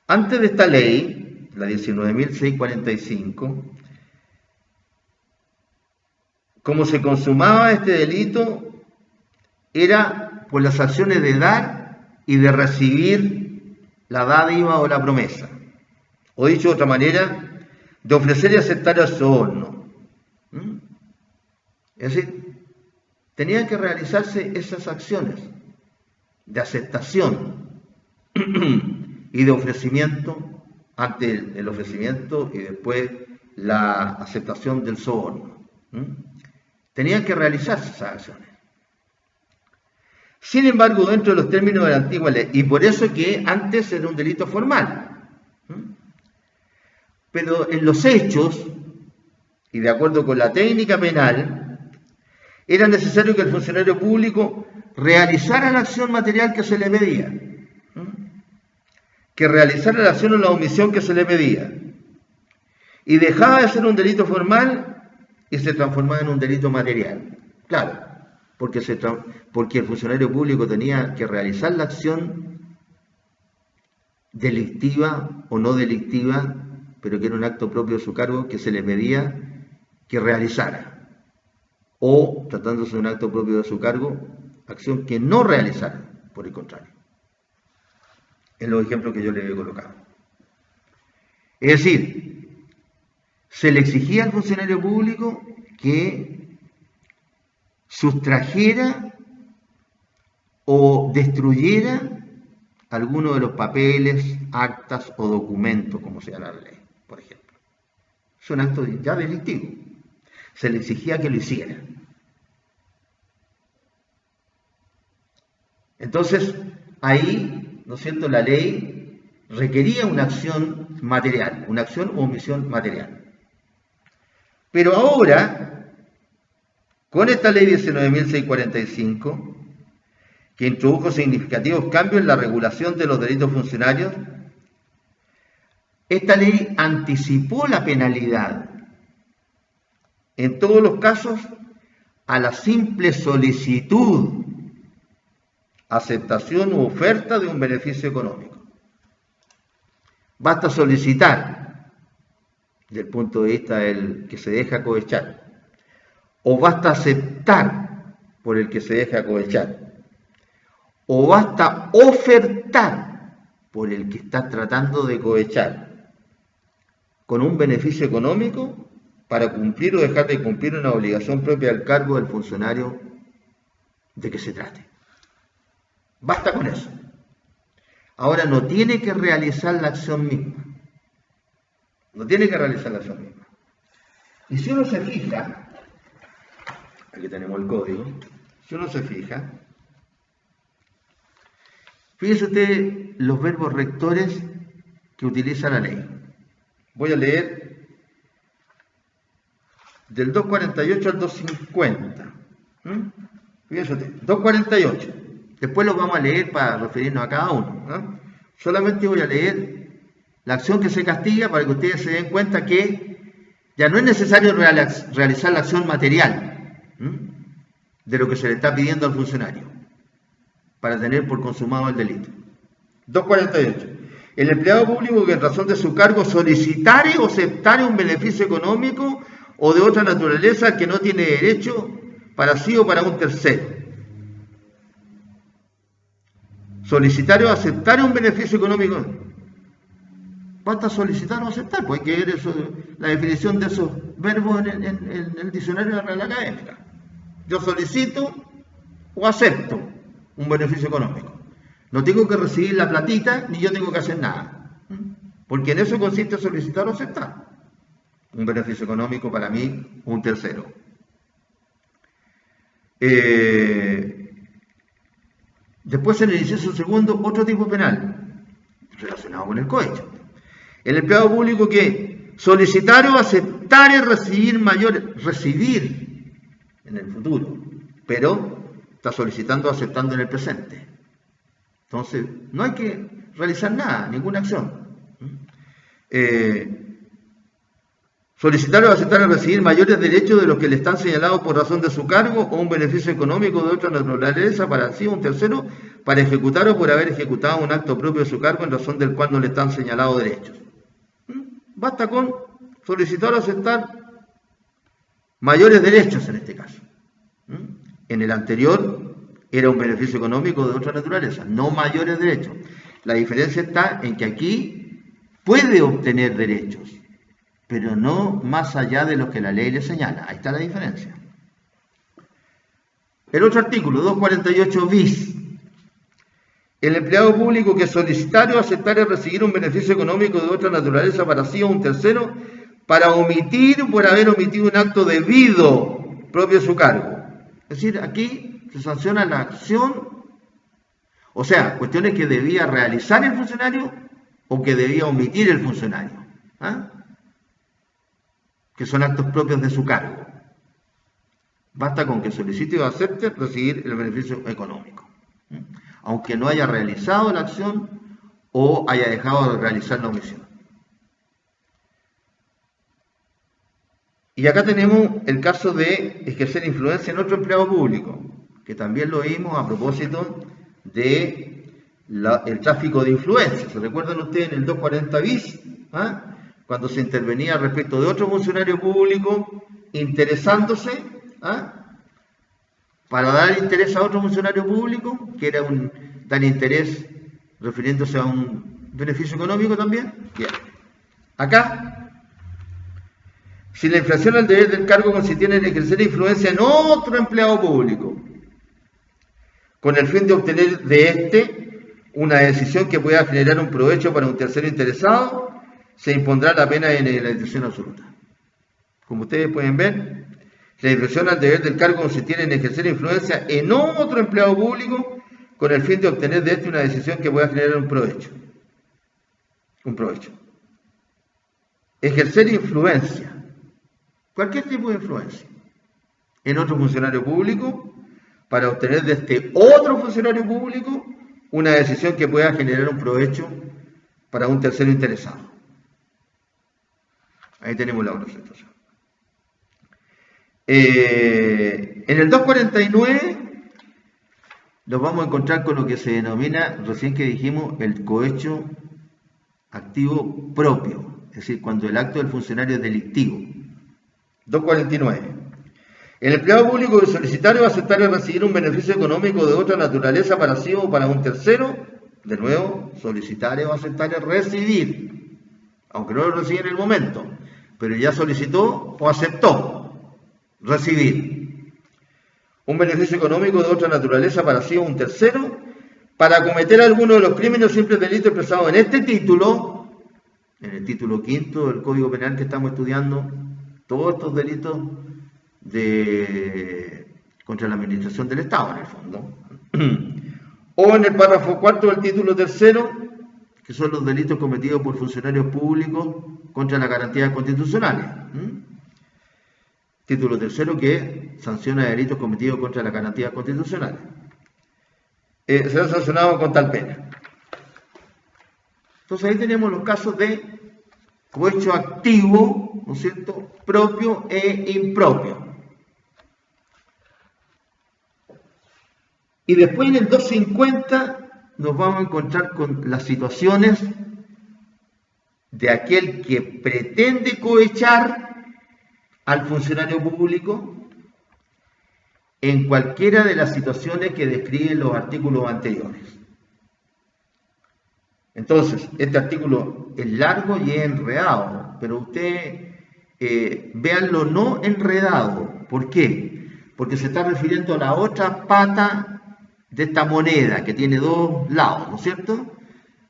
Antes de esta ley, la 19.645, como se consumaba este delito, era por las acciones de dar y de recibir la dádiva o la promesa. O dicho de otra manera, de ofrecer y aceptar el soborno. Es decir, tenían que realizarse esas acciones de aceptación y de ofrecimiento, ante el ofrecimiento y después la aceptación del soborno. Tenían que realizarse esas acciones. Sin embargo, dentro de los términos de la antigua ley, y por eso que antes era un delito formal, pero en los hechos, y de acuerdo con la técnica penal, era necesario que el funcionario público realizara la acción material que se le pedía, que realizara la acción o la omisión que se le pedía, y dejaba de ser un delito formal y se transformaba en un delito material. Claro, porque el funcionario público tenía que realizar la acción delictiva o no delictiva, pero que era un acto propio de su cargo que se le pedía que realizara, o tratándose de un acto propio de su cargo, acción que no realizara, por el contrario, en los ejemplos que yo le he colocado. Es decir, se le exigía al funcionario público que sustrajera o destruyera alguno de los papeles, actas o documentos, como se llama la ley, por ejemplo. Es un acto ya delictivo. Se le exigía que lo hiciera. Entonces, ahí, ¿no es cierto?, la ley requería una acción material, una acción o omisión material. Pero ahora, con esta ley 19.645, que introdujo significativos cambios en la regulación de los delitos funcionarios, esta ley anticipó la penalidad, en todos los casos, a la simple solicitud, aceptación u oferta de un beneficio económico. Basta solicitar, desde el punto de vista del que se deja cosechar, o basta aceptar por el que se deja cosechar, o basta ofertar por el que está tratando de cosechar, con un beneficio económico para cumplir o dejar de cumplir una obligación propia del cargo del funcionario de que se trate. Basta con eso. Ahora no tiene que realizar la acción misma. No tiene que realizar la acción misma. Y si uno se fija, aquí tenemos el código, si uno se fija, fíjese usted los verbos rectores que utiliza la ley. Voy a leer del 248 al 250. Fíjese usted, 248. Después lo vamos a leer para referirnos a cada uno. Solamente voy a leer la acción que se castiga para que ustedes se den cuenta que Ya no es necesario realizar la acción material de lo que se le está pidiendo al funcionario para tener por consumado el delito. 248. El empleado público que en razón de su cargo solicitare o aceptare un beneficio económico o de otra naturaleza que no tiene derecho para sí o para un tercero. Solicitar o aceptar un beneficio económico. Basta solicitar o aceptar, pues hay que ver eso, la definición de esos verbos en el diccionario de la Real Académica. Yo solicito o acepto un beneficio económico. No tengo que recibir la platita ni yo tengo que hacer nada. Porque en eso consiste solicitar o aceptar un beneficio económico para mí o un tercero. Después en el inciso segundo, otro tipo penal relacionado con el cohecho. El empleado público que solicitar o aceptar es recibir en el futuro, pero está solicitando o aceptando en el presente. Entonces, no hay que realizar nada, ninguna acción. Solicitar o aceptar es recibir mayores derechos de los que le están señalados por razón de su cargo o un beneficio económico de otra naturaleza para sí o un tercero para ejecutar o por haber ejecutado un acto propio de su cargo en razón del cual no le están señalados derechos. Basta con solicitar o aceptar mayores derechos en este caso. En el anterior era un beneficio económico de otra naturaleza, no mayores derechos. La diferencia está en que aquí puede obtener derechos, pero no más allá de lo que la ley le señala. Ahí está la diferencia. El otro artículo, 248 bis. El empleado público que solicitar o aceptar es recibir un beneficio económico de otra naturaleza para sí o un tercero para omitir o por haber omitido un acto debido propio de su cargo. Es decir, aquí se sanciona la acción, o sea, cuestiones que debía realizar el funcionario o que debía omitir el funcionario, que son actos propios de su cargo. Basta con que solicite o acepte recibir el beneficio económico, aunque no haya realizado la acción o haya dejado de realizar la omisión. Y acá tenemos el caso de ejercer influencia en otro empleado público, que también lo vimos a propósito de el tráfico de influencia. ¿Se recuerdan ustedes en el 240 bis? Cuando se intervenía respecto de otro funcionario público interesándose para dar interés a otro funcionario público, que era dar interés refiriéndose a un beneficio económico también. Bien. Acá, si la infracción al deber del cargo consistiera en ejercer influencia en otro empleado público, con el fin de obtener de éste una decisión que pueda generar un provecho para un tercero interesado, se impondrá la pena de inhabilitación absoluta. Como ustedes pueden ver, la infracción al deber del cargo consistiera en ejercer influencia en otro empleado público con el fin de obtener de éste una decisión que pueda generar un provecho. Un provecho. Ejercer influencia, cualquier tipo de influencia, en otro funcionario público para obtener de este otro funcionario público una decisión que pueda generar un provecho para un tercero interesado. Ahí tenemos la otra situación. En el 249 nos vamos a encontrar con lo que se denomina, recién que dijimos, el cohecho activo propio, es decir, cuando el acto del funcionario es delictivo. 249. El empleado público que solicitar o aceptar recibir un beneficio económico de otra naturaleza para sí o para un tercero, de nuevo, solicitar o aceptar es recibir, aunque no lo recibe en el momento, pero ya solicitó o aceptó recibir un beneficio económico de otra naturaleza para sí o un tercero para cometer alguno de los crímenes o simples delitos expresados en este título, en el título quinto del Código Penal que estamos estudiando, todos estos delitos contra la administración del Estado, en el fondo, o en el párrafo cuarto del título tercero, que son los delitos cometidos por funcionarios públicos contra las garantías constitucionales. Título tercero que sanciona delitos cometidos contra las garantías constitucionales. Será sancionado con tal pena. Entonces ahí tenemos los casos de cohecho activo, ¿no es cierto?, propio e impropio. Y después en el 250 nos vamos a encontrar con las situaciones de aquel que pretende cohechar al funcionario público en cualquiera de las situaciones que describen los artículos anteriores. Entonces, este artículo es largo y es enredado, pero ustedes véanlo no enredado. ¿Por qué? Porque se está refiriendo a la otra pata de esta moneda que tiene dos lados, ¿no es cierto?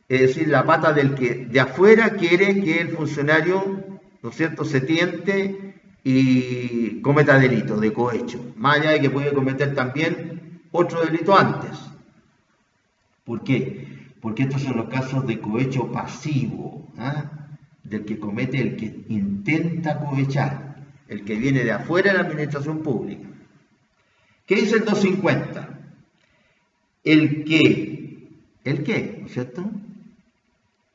Es decir, la pata del que de afuera quiere que el funcionario, ¿no es cierto?, se tiente y cometa delito de cohecho, más allá de que puede cometer también otro delito antes. ¿Por qué? Porque estos son los casos de cohecho pasivo, del que comete el que intenta cohechar, el que viene de afuera de la administración pública. ¿Qué dice el 250? El que, ¿no es cierto?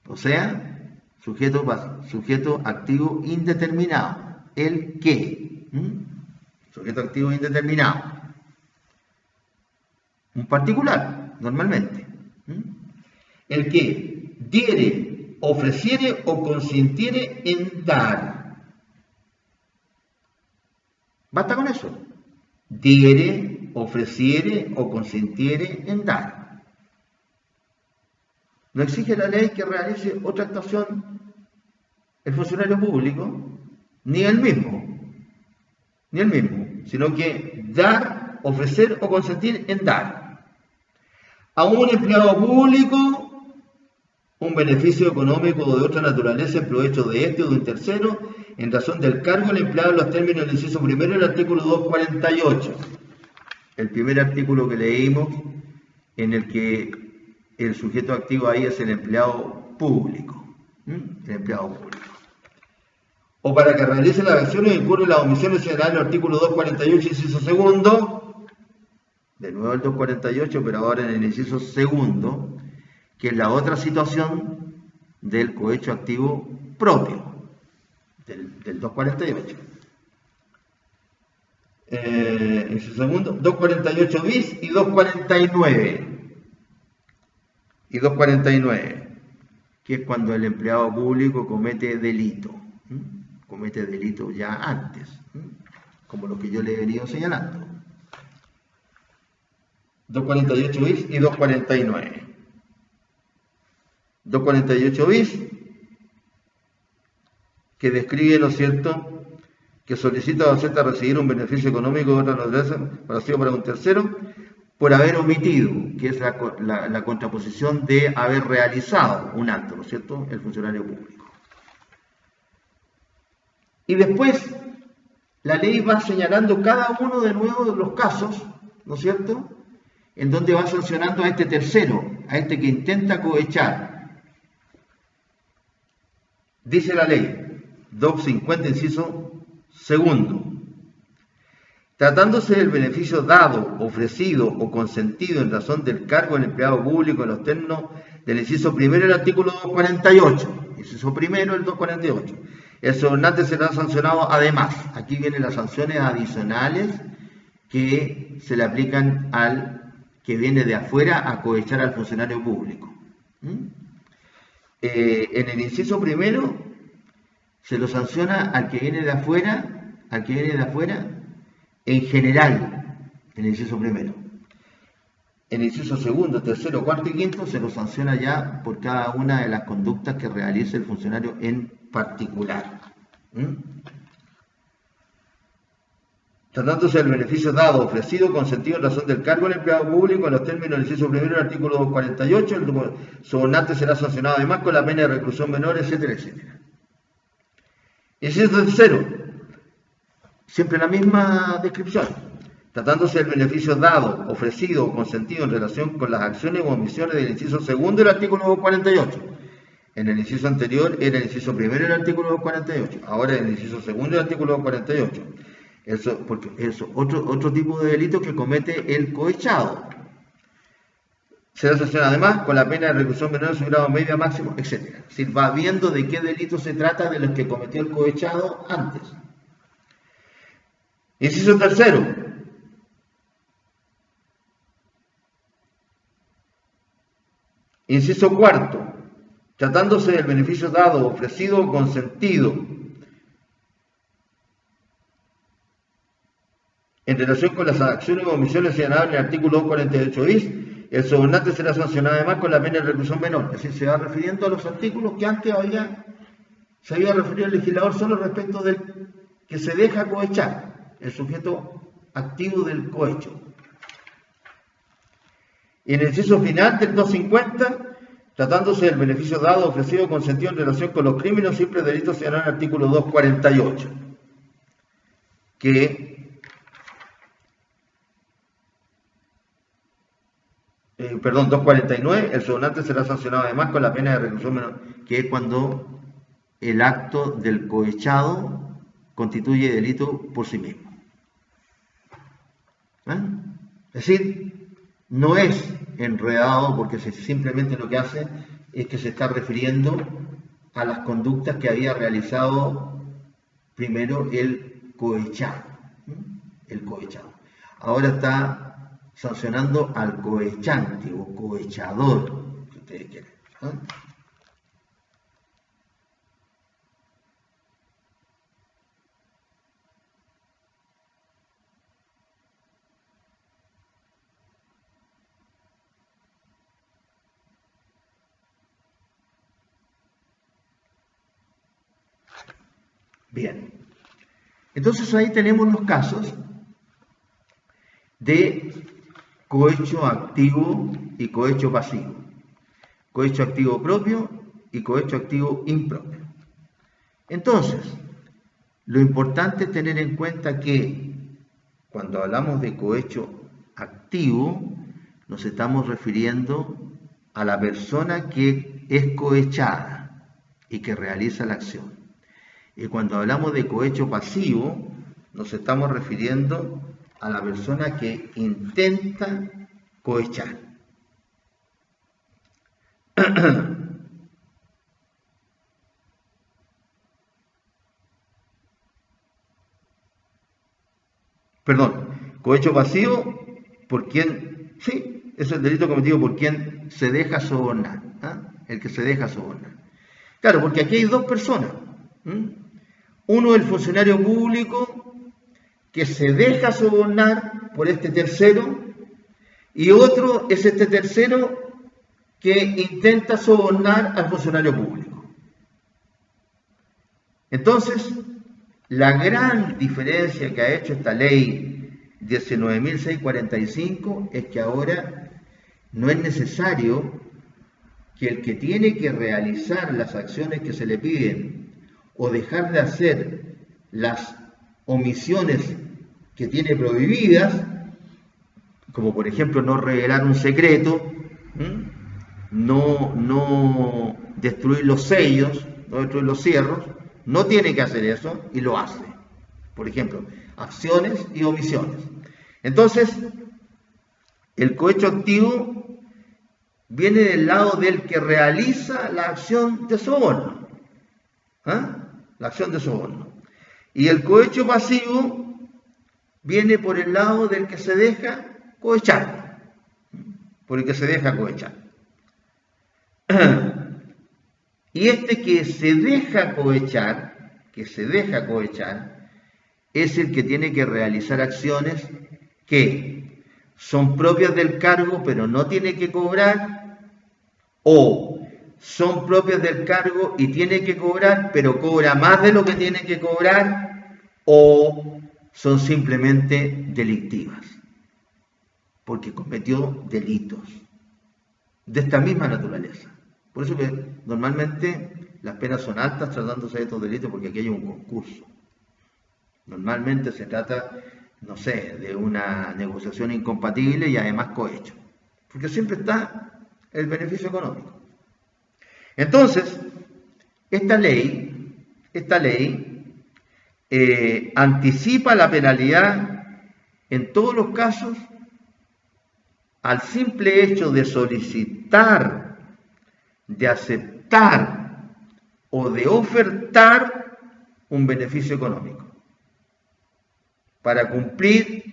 O sea, sujeto activo indeterminado. El que, sujeto activo indeterminado. Un particular, normalmente. El que diere, ofreciere o consintiere en dar. Basta con eso. Diere, ofreciere o consintiere en dar. No exige la ley que realice otra actuación el funcionario público, ni el mismo, sino que dar, ofrecer o consentir en dar. A un empleado público un beneficio económico o de otra naturaleza en provecho de este o de un tercero, en razón del cargo del empleado en los términos del inciso primero del artículo 248. El primer artículo que leímos, en el que el sujeto activo ahí es el empleado público. El empleado público. O para que realice las acciones incurre las omisiones señaladas en el artículo 248, inciso segundo, de nuevo el 248, pero ahora en el inciso segundo, que es la otra situación del cohecho activo propio, del 248. Inciso segundo, 248 bis y 249. Y 249, que es cuando el empleado público comete delito. Comete delito ya antes, como lo que yo le he venido señalando. 248 bis y 249. 248 bis, que describe, ¿no es cierto?, que solicita o acepta recibir un beneficio económico de otra naturaleza para un tercero, por haber omitido, que es la contraposición de haber realizado un acto, ¿no es cierto?, el funcionario público. Y después, la ley va señalando cada uno de nuevo de los casos, ¿no es cierto?, en donde va sancionando a este tercero, a este que intenta cohechar. Dice la ley, 250, inciso segundo. Tratándose del beneficio dado, ofrecido o consentido en razón del cargo del empleado público en los términos del inciso primero del artículo 248, inciso primero del 248, el sobornante será sancionado además. Aquí vienen las sanciones adicionales que se le aplican al que viene de afuera a cohechar al funcionario público. En el inciso primero se lo sanciona al que viene de afuera, en general, en el inciso primero. En el inciso segundo, tercero, cuarto y quinto se lo sanciona ya por cada una de las conductas que realice el funcionario en particular. Tratándose del beneficio dado, ofrecido, consentido en razón del cargo del empleado público en los términos del inciso primero del artículo 248, el sobornante será sancionado además con la pena de reclusión menor, etcétera, etcétera. Inciso tercero, siempre la misma descripción. Tratándose del beneficio dado, ofrecido o consentido en relación con las acciones o omisiones del inciso segundo del artículo 248. En el inciso anterior era el inciso primero del artículo 248, ahora en el inciso segundo del artículo 248. Porque eso, otro tipo de delito que comete el cohechado. será sancionado además con la pena de reclusión menor en su grado medio, máximo, etc. Es decir, va viendo de qué delito se trata de los que cometió el cohechado antes. Inciso tercero. Inciso cuarto. Tratándose del beneficio dado, ofrecido o consentido en relación con las acciones o omisiones señaladas en el artículo 248 bis, el sobornante será sancionado además con la pena de reclusión menor. Es decir, se va refiriendo a los artículos que antes se había referido el legislador solo respecto del que se deja cohechar, el sujeto activo del cohecho. Y en el inciso final del 250, tratándose del beneficio dado, ofrecido o consentido en relación con los crímenes o simples delitos señalados en el artículo 248, perdón, 249, el sobornante será sancionado además con la pena de reclusión menor, que es cuando el acto del cohechado constituye delito por sí mismo. Es decir, no es enredado porque simplemente lo que hace es que se está refiriendo a las conductas que había realizado primero el cohechado. Ahora está sancionando al cohechante o cohechador, si ustedes quieren. Bien, entonces ahí tenemos los casos de cohecho activo y cohecho pasivo, cohecho activo propio y cohecho activo impropio. Entonces, lo importante es tener en cuenta que cuando hablamos de cohecho activo, nos estamos refiriendo a la persona que es cohechada y que realiza la acción. Y cuando hablamos de cohecho pasivo, nos estamos refiriendo a la persona que intenta cohechar. Perdón, cohecho pasivo por quien, sí, es el delito cometido por quien se deja sobornar, el que se deja sobornar. Claro, porque aquí hay dos personas. Uno es el funcionario público que se deja sobornar por este tercero y otro es este tercero que intenta sobornar al funcionario público. Entonces, la gran diferencia que ha hecho esta ley 19.645 es que ahora no es necesario que el que tiene que realizar las acciones que se le piden o dejar de hacer las omisiones que tiene prohibidas, como por ejemplo no revelar un secreto, no destruir los sellos, no destruir los cierros, no tiene que hacer eso y lo hace. Por ejemplo, acciones y omisiones. Entonces, el cohecho activo viene del lado del que realiza la acción de soborno. La acción de soborno. Y el cohecho pasivo viene por el lado del que se deja cohechar. Por el que se deja cohechar. Y este que se deja cohechar, es el que tiene que realizar acciones que son propias del cargo, pero no tiene que cobrar, o son propias del cargo y tiene que cobrar, pero cobra más de lo que tiene que cobrar, o son simplemente delictivas, porque cometió delitos de esta misma naturaleza. Por eso que normalmente las penas son altas tratándose de estos delitos, porque aquí hay un concurso. Normalmente se trata, no sé, de una negociación incompatible y además cohecho, porque siempre está el beneficio económico. Entonces, esta ley anticipa la penalidad en todos los casos al simple hecho de solicitar, de aceptar o de ofertar un beneficio económico para cumplir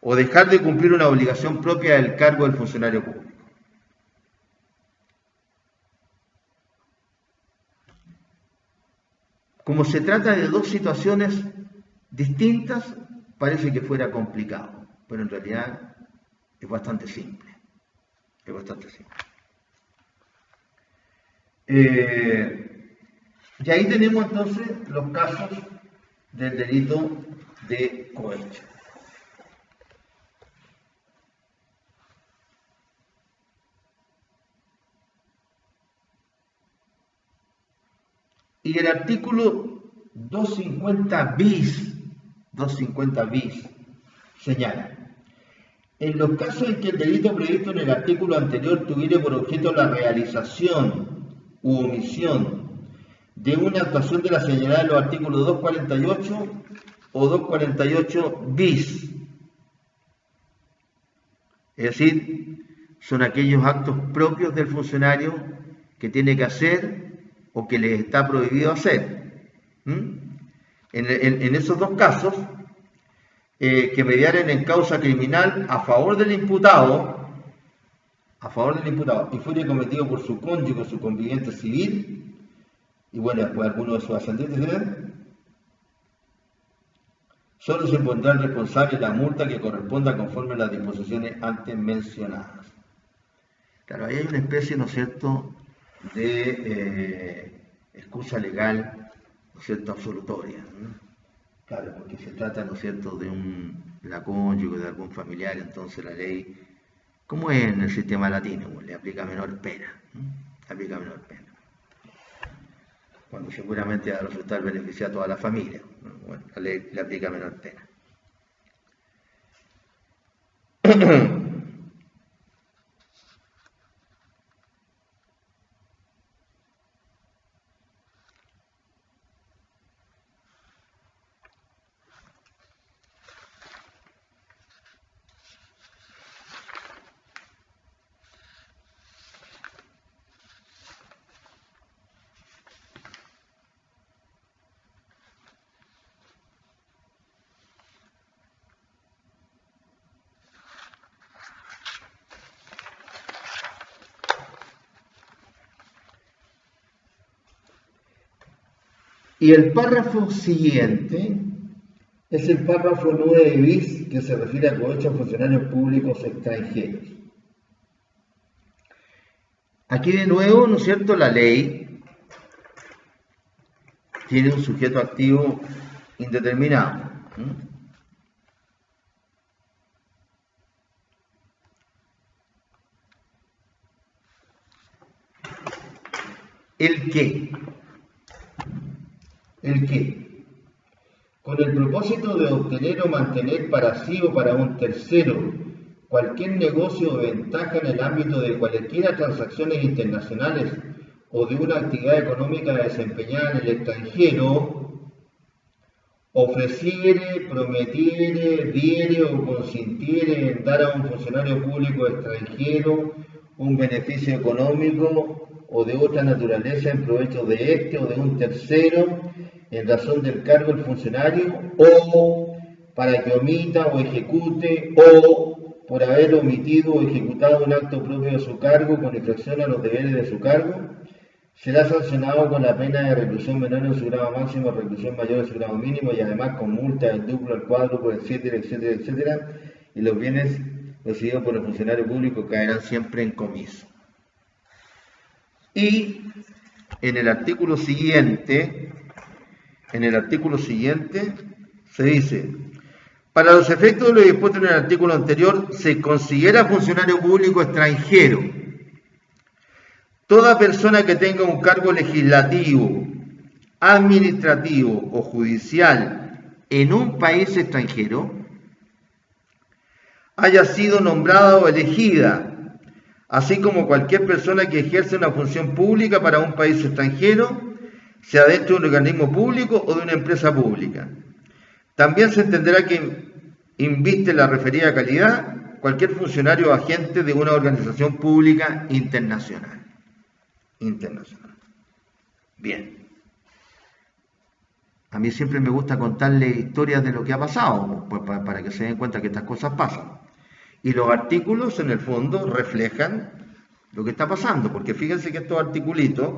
o dejar de cumplir una obligación propia del cargo del funcionario público. Como se trata de dos situaciones distintas, parece que fuera complicado, pero en realidad es bastante simple. Es bastante simple. Y ahí tenemos entonces los casos del delito de cohecho. Y el artículo 250 bis señala: en los casos en que el delito previsto en el artículo anterior tuviera por objeto la realización u omisión de una actuación de la señalada en los artículos 248 o 248 bis, es decir, son aquellos actos propios del funcionario que tiene que hacer o que les está prohibido hacer. En esos dos casos, que mediaren en causa criminal a favor del imputado y fuere cometido por su cónyuge o su conviviente civil, y bueno, después alguno de sus ascendientes, solo se pondrá al responsable la multa que corresponda conforme a las disposiciones antes mencionadas. Claro, ahí hay una especie, ¿no es cierto?, de excusa legal, ¿no es cierto?, absolutoria, ¿no? Claro, porque se trata, ¿no es cierto?, de la cónyuge, de algún familiar, entonces la ley, como es en el sistema latino, le aplica menor pena, ¿no? Aplica menor pena. Cuando seguramente va a resultar beneficiar a toda la familia, ¿no? Bueno, la ley le aplica menor pena. Y el párrafo siguiente es el párrafo 9 bis, que se refiere a cohecho a funcionarios públicos extranjeros. Aquí de nuevo, ¿no es cierto?, la ley tiene un sujeto activo indeterminado. ¿El qué? ¿El qué? Con el propósito de obtener o mantener para sí o para un tercero cualquier negocio o ventaja en el ámbito de cualesquiera transacciones internacionales o de una actividad económica desempeñada en el extranjero, ofreciere, prometiere, diere o consintiere en dar a un funcionario público extranjero un beneficio económico o de otra naturaleza en provecho de este o de un tercero en razón del cargo del funcionario, o para que omita o ejecute, o por haber omitido o ejecutado un acto propio de su cargo con infracción a los deberes de su cargo, será sancionado con la pena de reclusión menor en su grado máximo, reclusión mayor en su grado mínimo, y además con multa del duplo, al cuádruplo, etcétera, etcétera, etcétera, y los bienes recibidos por el funcionario público caerán siempre en comiso. Y en el artículo siguiente se dice: para los efectos de lo dispuesto en el artículo anterior, se considera funcionario público extranjero toda persona que tenga un cargo legislativo, administrativo o judicial en un país extranjero, haya sido nombrada o elegida, así como cualquier persona que ejerce una función pública para un país extranjero, sea dentro de un organismo público o de una empresa pública. También se entenderá que inviste la referida calidad cualquier funcionario o agente de una organización pública internacional. Bien. A mí siempre me gusta contarle historias de lo que ha pasado, pues, para que se den cuenta que estas cosas pasan. Y los artículos, en el fondo, reflejan lo que está pasando, porque fíjense que estos articulitos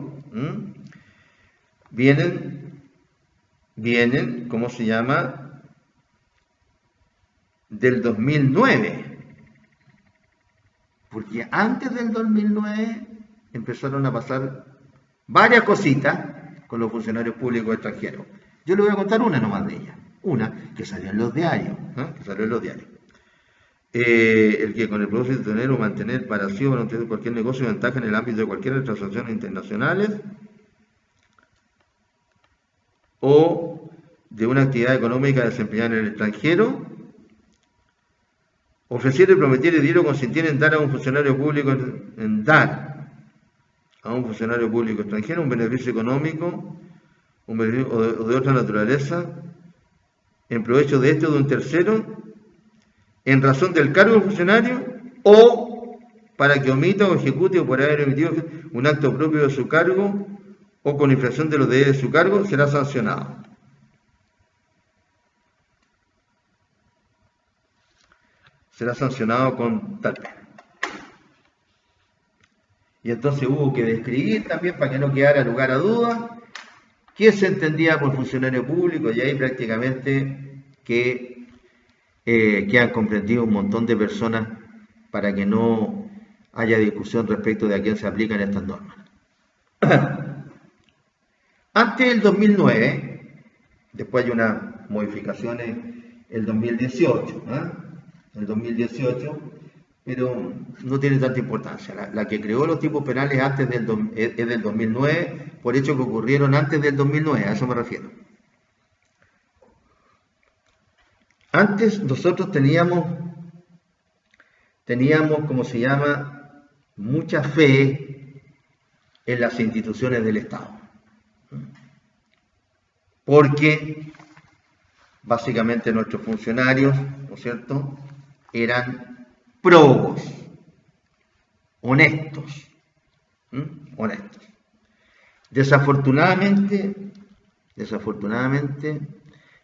vienen, ¿cómo se llama?, del 2009. Porque antes del 2009 empezaron a pasar varias cositas con los funcionarios públicos extranjeros. Yo le voy a contar una nomás de ellas. Una que salió en los diarios. El que con el propósito de tener o mantener para sí o para obtener cualquier negocio o ventaja en el ámbito de cualquier transacciones internacionales o de una actividad económica desempeñada en el extranjero, ofrecer, prometer, herir o consentir en dar a un funcionario público extranjero un beneficio económico o de otra naturaleza en provecho de este o de un tercero en razón del cargo del funcionario o para que omita o ejecute o por haber emitido un acto propio de su cargo o con infracción de los deberes de su cargo, será sancionado. Será sancionado con tal pena. Y entonces hubo que describir también, para que no quedara lugar a dudas, qué se entendía por funcionario público, y ahí prácticamente que han comprendido un montón de personas para que no haya discusión respecto de a quién se aplican estas normas. Antes del 2009, después hay unas modificaciones el 2018, el 2018, pero no tiene tanta importancia. La que creó los tipos penales antes es del 2009, por hechos que ocurrieron antes del 2009, a eso me refiero. Antes nosotros teníamos, ¿cómo se llama?, mucha fe en las instituciones del Estado. Porque básicamente nuestros funcionarios, ¿no es cierto?, eran próbos, honestos. Desafortunadamente,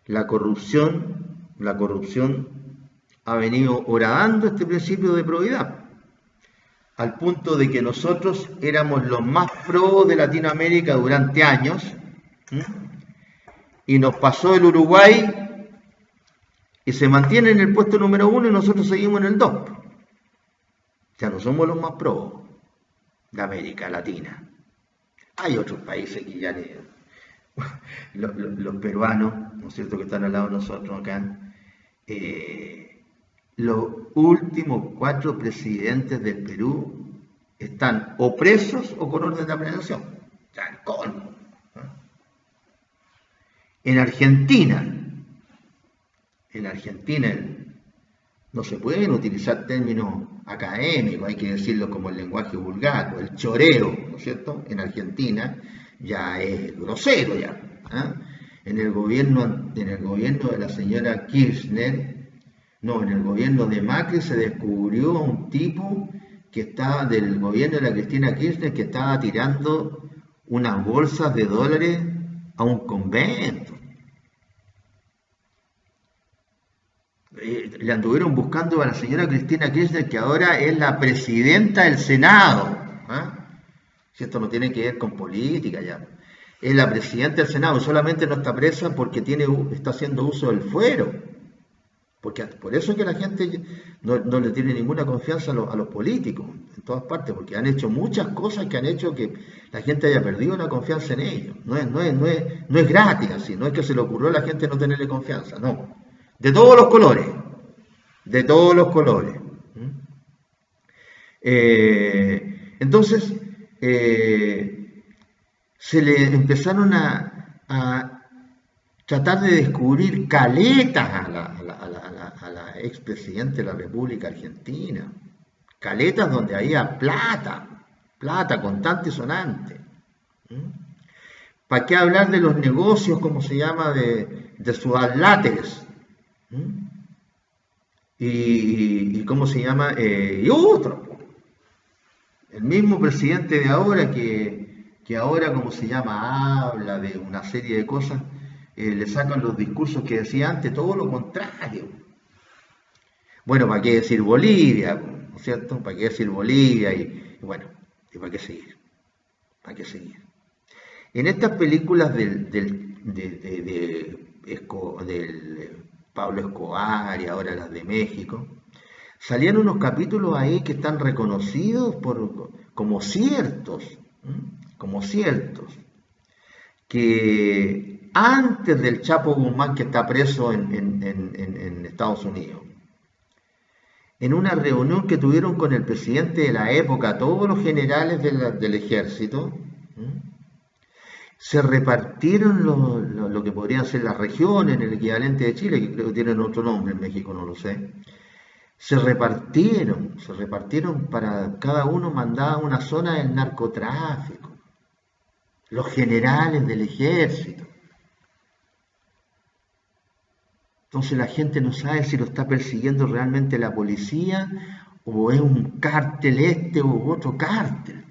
la corrupción ha venido horadando este principio de probidad, al punto de que nosotros éramos los más probos de Latinoamérica durante años, y nos pasó el Uruguay y se mantiene en el puesto número 1 y nosotros seguimos en el 2. Ya no somos los más probos de América Latina. Hay otros países que ya los peruanos, ¿no es cierto?, que están al lado de nosotros acá. Los últimos 4 presidentes del Perú están o presos o con orden de aprehensión. Ya el colmo. En Argentina no se pueden utilizar términos académicos, hay que decirlo como el lenguaje vulgar, el choreo, ¿no es cierto? En Argentina ya es grosero ya. En el gobierno de la señora Kirchner, en el gobierno de Macri se descubrió un tipo que estaba del gobierno de la Cristina Kirchner que estaba tirando unas bolsas de dólares a un convento. Le anduvieron buscando a la señora Cristina Kirchner, que ahora es la presidenta del Senado. Si esto no tiene que ver con política ya. Es la presidenta del Senado, solamente no está presa porque está haciendo uso del fuero. Porque por eso es que la gente no le tiene ninguna confianza a los políticos en todas partes, porque han hecho muchas cosas que han hecho que la gente haya perdido la confianza en ellos. No es gratis así, no es que se le ocurrió a la gente no tenerle confianza, no. De todos los colores. Entonces, se le empezaron a tratar de descubrir caletas a la expresidente de la República Argentina. Caletas donde había plata contante y sonante. ¿Para qué hablar de los negocios, como se llama, de sus adláteres? y ¿cómo se llama? Y otro. El mismo presidente de ahora que ahora, ¿cómo se llama? Habla de una serie de cosas, le sacan los discursos que decía antes, todo lo contrario. Bueno, ¿para qué decir Bolivia? ¿No es cierto? ¿Para qué decir Bolivia? Y bueno, ¿y para qué seguir? ¿Para qué seguir? En estas películas del Pablo Escobar y ahora las de México, salían unos capítulos ahí que están reconocidos como ciertos, como ciertos, que antes del Chapo Guzmán que está preso en Estados Unidos, en una reunión que tuvieron con el presidente de la época, todos los generales del ejército, se repartieron lo que podrían ser las regiones, en el equivalente de Chile, que creo que tienen otro nombre, en México no lo sé. Se repartieron para cada uno mandaba una zona del narcotráfico, los generales del ejército. Entonces la gente no sabe si lo está persiguiendo realmente la policía o es un cártel u otro cártel.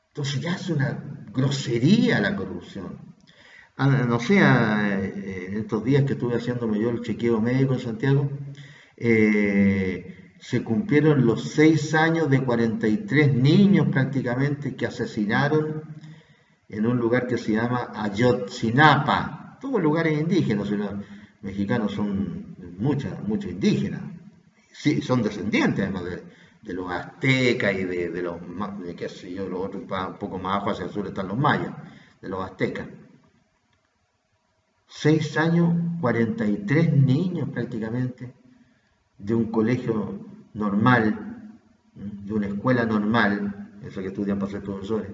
Entonces ya es una grosería la corrupción. No sé, en estos días que estuve haciéndome yo el chequeo médico en Santiago, se cumplieron los 6 años de 43 niños prácticamente que asesinaron en un lugar que se llama Ayotzinapa, todos lugares indígenas, los mexicanos son muchos indígenas, sí, son descendientes además de los aztecas y de los, qué sé yo, los otros, un poco más abajo hacia el sur están los mayas, de los aztecas. 6 años, 43 niños prácticamente, de un colegio normal, de una escuela normal, eso que estudian para ser profesores,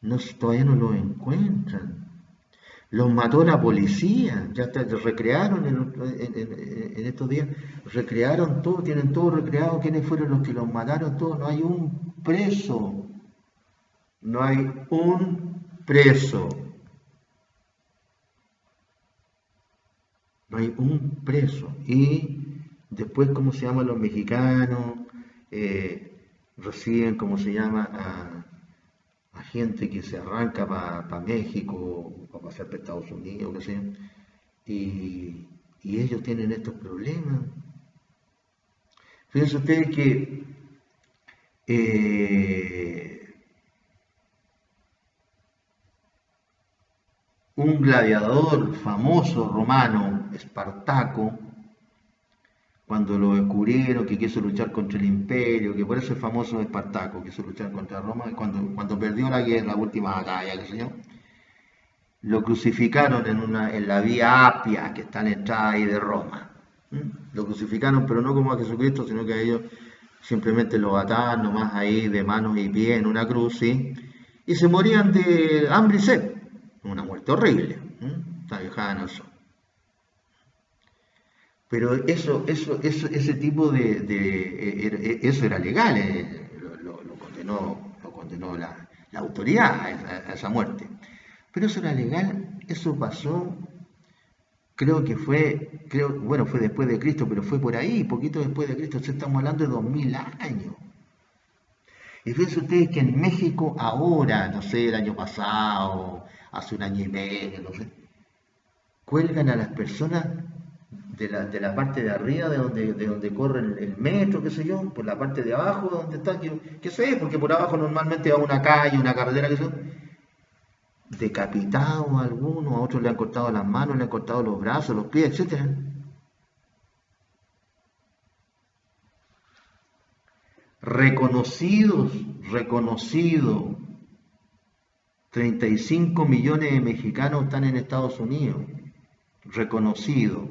no, todavía no los encuentran. Los mató la policía, ya recrearon en estos días, recrearon todo, tienen todo recreado, quiénes fueron los que los mataron, todo, no hay un preso, no hay un preso, no hay un preso. Y después, ¿cómo se llaman los mexicanos? Reciben, ¿cómo se llama? A gente que se arranca para México, para pasar para Estados Unidos, qué sé yo, y ellos tienen estos problemas. Fíjense ustedes que un gladiador famoso romano, Espartaco, cuando lo descubrieron, que quiso luchar contra el imperio, que por eso es famoso Espartaco, quiso luchar contra Roma, cuando perdió la guerra, la última batalla, qué sé yo, lo crucificaron en la vía Apia, que está en la entrada ahí de Roma. Lo crucificaron, pero no como a Jesucristo, sino que a ellos simplemente lo ataban nomás ahí de manos y pies en una cruz, ¿sí? Y se morían de hambre y sed. Una muerte horrible. Dejaban al sol. Pero ese tipo eso era legal, lo condenó la autoridad a esa muerte. Pero eso era legal, eso pasó, creo que bueno, fue después de Cristo, pero fue por ahí, poquito después de Cristo, estamos hablando de 2000 años. Y fíjense ustedes que en México ahora, no sé, el año pasado, hace un año y medio, no sé, cuelgan a las personas de la parte de arriba, de donde corre el metro, qué sé yo, por la parte de abajo, donde está, qué sé, porque por abajo normalmente va una calle, una carretera, qué sé yo, decapitados a algunos, a otros le han cortado las manos, le han cortado los brazos, los pies, etcétera. Reconocido, 35 millones de mexicanos están en Estados Unidos, reconocido,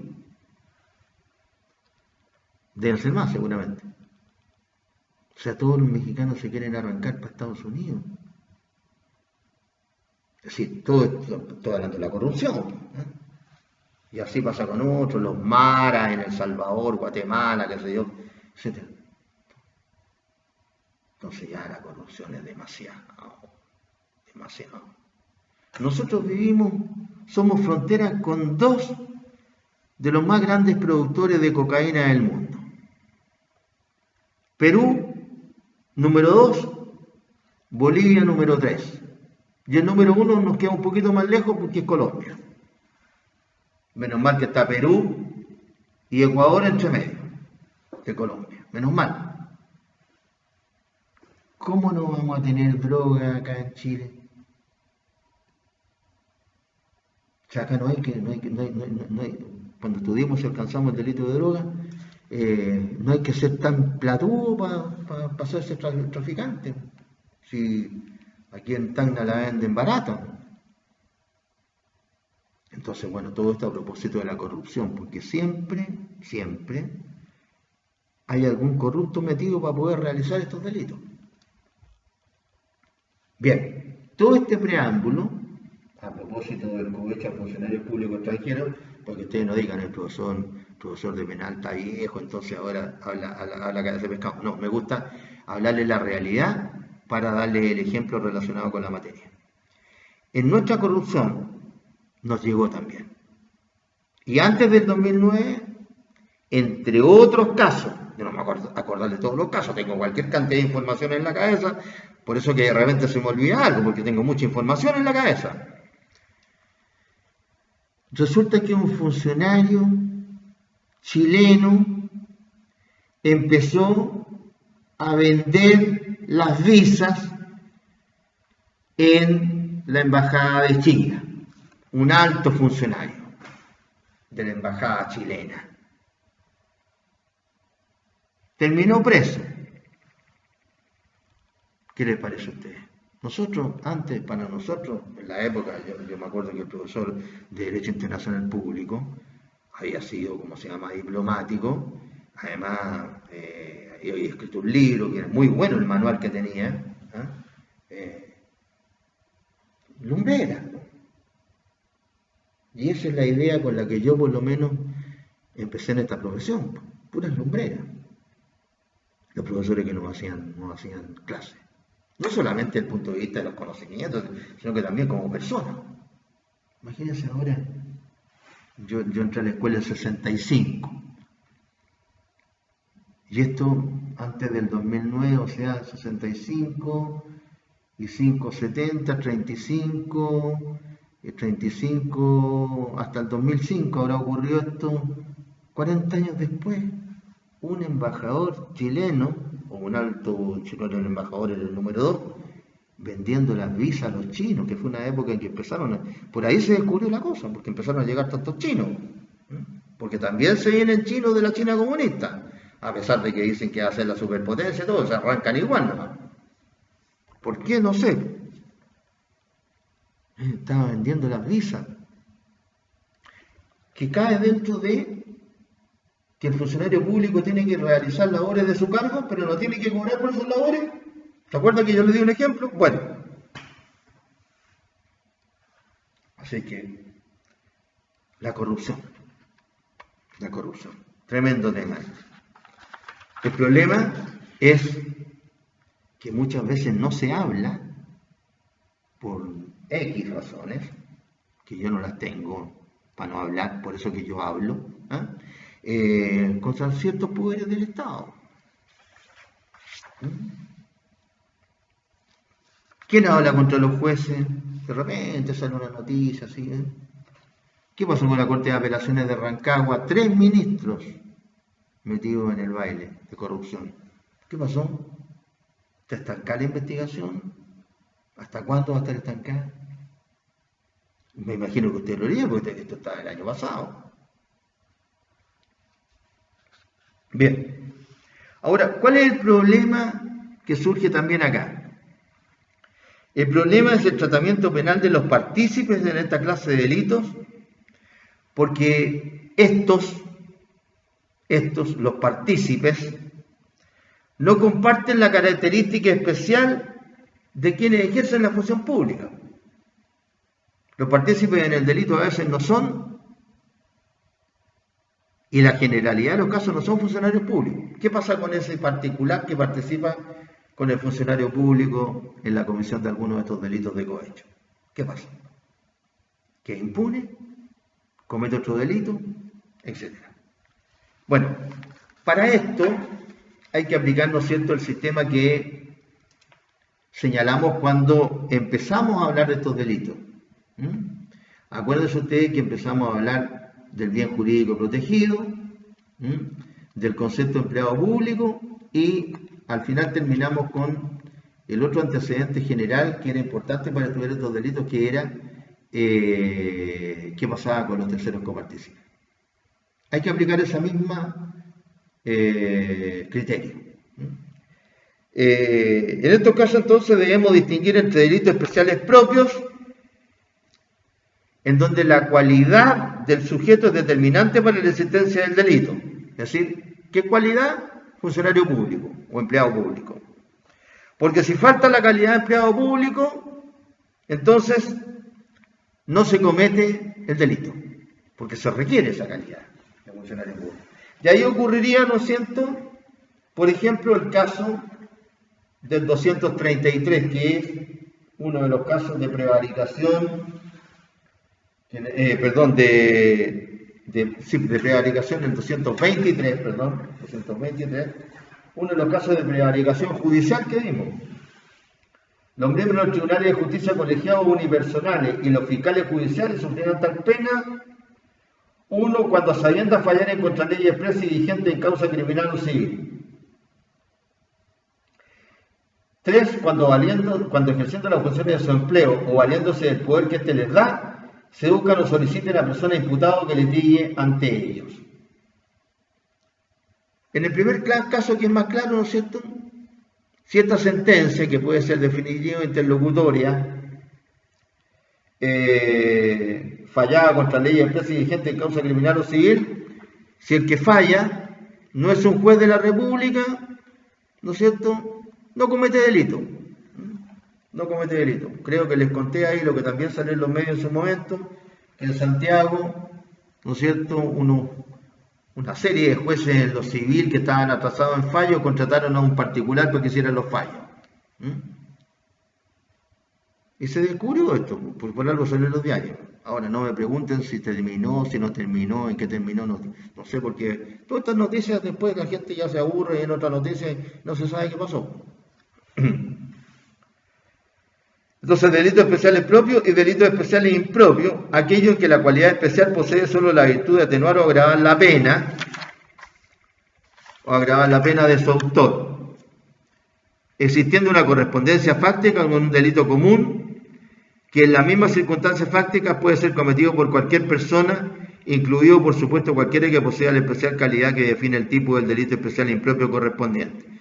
deben ser más seguramente. O sea, todos los mexicanos se quieren arrancar para Estados Unidos. Es decir, todo hablando de la corrupción. Y así pasa con otros, los maras en El Salvador, Guatemala, qué sé yo, etc. Entonces ya la corrupción es demasiado. Nosotros somos frontera con dos de los más grandes productores de cocaína del mundo. Perú, número 2, Bolivia, número 3. Y el número 1 nos queda un poquito más lejos porque es Colombia. Menos mal que está Perú y Ecuador entre medio de Colombia. Menos mal. ¿Cómo no vamos a tener droga acá en Chile? O sea, acá cuando estudiamos y alcanzamos el delito de droga, no hay que ser tan platudo para pasarse traficante. Si aquí en Tacna la venden barata. Entonces, bueno, todo esto a propósito de la corrupción, porque siempre hay algún corrupto metido para poder realizar estos delitos. Bien, todo este preámbulo, a propósito del cohecho a funcionarios públicos extranjeros, porque ustedes no digan el profesor de penal está viejo, entonces ahora habla cabeza de pescado. No, me gusta hablarle la realidad para darle el ejemplo relacionado con la materia. En nuestra corrupción nos llegó también. Y antes del 2009, entre otros casos, yo no me acuerdo acordar de todos los casos, tengo cualquier cantidad de información en la cabeza, por eso que de repente se me olvida algo, porque tengo mucha información en la cabeza. Resulta que un funcionario chileno empezó a vender las visas en la embajada de China, un alto funcionario de la embajada chilena. Terminó preso. ¿Qué les parece a ustedes? Nosotros, antes, para nosotros, en la época, yo me acuerdo que el profesor de Derecho Internacional Público había sido, como se llama, diplomático. Además, había escrito un libro, que era muy bueno el manual que tenía. Lumbrera. Y esa es la idea con la que yo, por lo menos, empecé en esta profesión. Puras lumbreras. Los profesores que nos hacían clases. No solamente desde el punto de vista de los conocimientos, sino que también como persona. Imagínense ahora, yo entré a la escuela en 65. Y esto antes del 2009, o sea, 65 y 5, 70, 35, 35 hasta el 2005 habrá ocurrido esto. 40 años después, un embajador chileno, o un alto chileno, el embajador era el número 2, vendiendo las visas a los chinos, que fue una época en que por ahí se descubrió la cosa, porque empezaron a llegar tantos chinos, porque también se vienen chinos de la China comunista, a pesar de que dicen que va a ser la superpotencia y todo, se arrancan igual nomás. ¿Por qué? No sé. Estaba vendiendo las visas, que cae dentro de que el funcionario público tiene que realizar labores de su cargo, pero no tiene que cobrar por esas labores. ¿Se acuerdan que yo le di un ejemplo? Bueno. Así que, la corrupción. Tremendo tema. El problema es que muchas veces no se habla por X razones, que yo no las tengo para no hablar, por eso que yo hablo, contra ciertos poderes del Estado. ¿Quién habla contra los jueces? De repente sale una noticia así. ¿Qué pasó con la Corte de Apelaciones de Rancagua? 3 ministros metidos en el baile de corrupción. ¿Qué pasó? ¿Está estancada la investigación? ¿Hasta cuándo va a estar estancada? Me imagino que usted lo haría, porque esto está el año pasado. Bien. Ahora, ¿cuál es el problema que surge también acá? El problema es el tratamiento penal de los partícipes en esta clase de delitos, porque estos, los partícipes, no comparten la característica especial de quienes ejercen la función pública. Los partícipes en el delito a veces no son, y la generalidad de los casos no son funcionarios públicos. ¿Qué pasa con ese particular que participa con el funcionario público en la comisión de algunos de estos delitos de cohecho? ¿Qué pasa? ¿Que es impune? ¿Comete otro delito? etc. Bueno, para esto hay que aplicar, ¿no es cierto?, el sistema que señalamos cuando empezamos a hablar de estos delitos. Acuérdense ustedes que empezamos a hablar del bien jurídico protegido, del concepto de empleado público, y al final terminamos con el otro antecedente general que era importante para estudiar estos delitos, que era qué pasaba con los terceros copartícipes. Hay que aplicar esa misma criterio. En estos casos, entonces, debemos distinguir entre delitos especiales propios, en donde la cualidad del sujeto es determinante para la existencia del delito. Es decir, ¿qué cualidad? Funcionario público o empleado público. Porque si falta la calidad de empleado público, entonces no se comete el delito, porque se requiere esa calidad de funcionario público. Y ahí ocurriría, ¿no es cierto?, por ejemplo, el caso del 233, que es uno de los casos de prevaricación, de prevaricación en 223, uno de los casos de prevaricación judicial que vimos. Los miembros de los tribunales de justicia colegiados unipersonales y los fiscales judiciales sufrirán tal pena: 1, cuando a sabiendas fallaren contra ley expresa y vigente en causa criminal o civil. 3, cuando ejerciendo las funciones de su empleo o valiéndose del poder que éste les da, se buscan o soliciten a la persona imputada que litigue ante ellos. En el primer caso, que es más claro, ¿no es cierto?, si esta sentencia, que puede ser definitiva o interlocutoria, fallaba contra ley expresa y vigente en causa criminal o civil, si el que falla no es un juez de la República, ¿no es cierto?, no comete delito. No comete delito. Creo que les conté ahí lo que también salió en los medios en su momento, que en Santiago, ¿no es cierto?, una serie de jueces en lo civil que estaban atrasados en fallo contrataron a un particular para que hiciera los fallos. Y se descubrió esto, por algo salió en los diarios. Ahora no me pregunten si terminó, si no terminó, en qué terminó, no sé, porque todas estas noticias después la gente ya se aburre y en otras noticias no se sabe qué pasó. Entonces, delitos especiales propios y delitos especiales impropios, aquellos en que la cualidad especial posee solo la virtud de atenuar o agravar la pena, de su autor, existiendo una correspondencia fáctica con un delito común, que en las mismas circunstancias fácticas puede ser cometido por cualquier persona, incluido, por supuesto, cualquiera que posea la especial calidad que define el tipo del delito especial impropio correspondiente.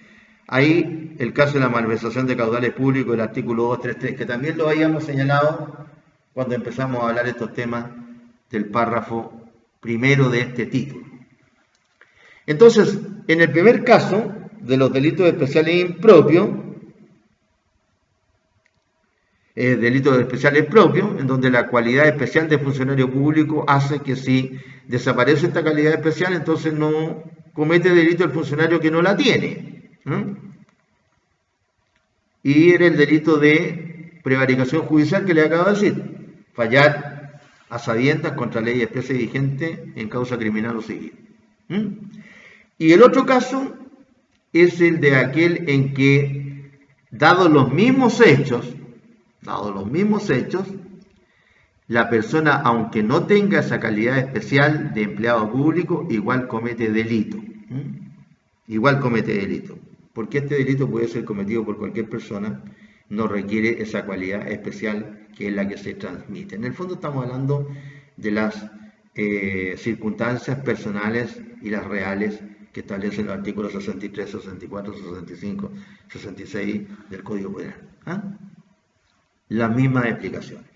Ahí el caso de la malversación de caudales públicos, el artículo 233, que también lo habíamos señalado cuando empezamos a hablar de estos temas del párrafo primero de este título. Entonces, en el primer caso de los delitos especiales impropios, en donde la cualidad especial de funcionario público hace que si desaparece esta calidad especial, entonces no comete delito el funcionario que no la tiene. Y era el delito de prevaricación judicial que le acabo de decir: fallar a sabiendas contra ley expresa y vigente en causa criminal o civil. Y el otro caso es el de aquel en que, dados los mismos hechos, la persona, aunque no tenga esa calidad especial de empleado público, igual comete delito. Porque este delito puede ser cometido por cualquier persona, no requiere esa cualidad especial que es la que se transmite. En el fondo estamos hablando de las circunstancias personales y las reales que establecen los artículos 63, 64, 65, 66 del Código Penal. Las mismas explicaciones.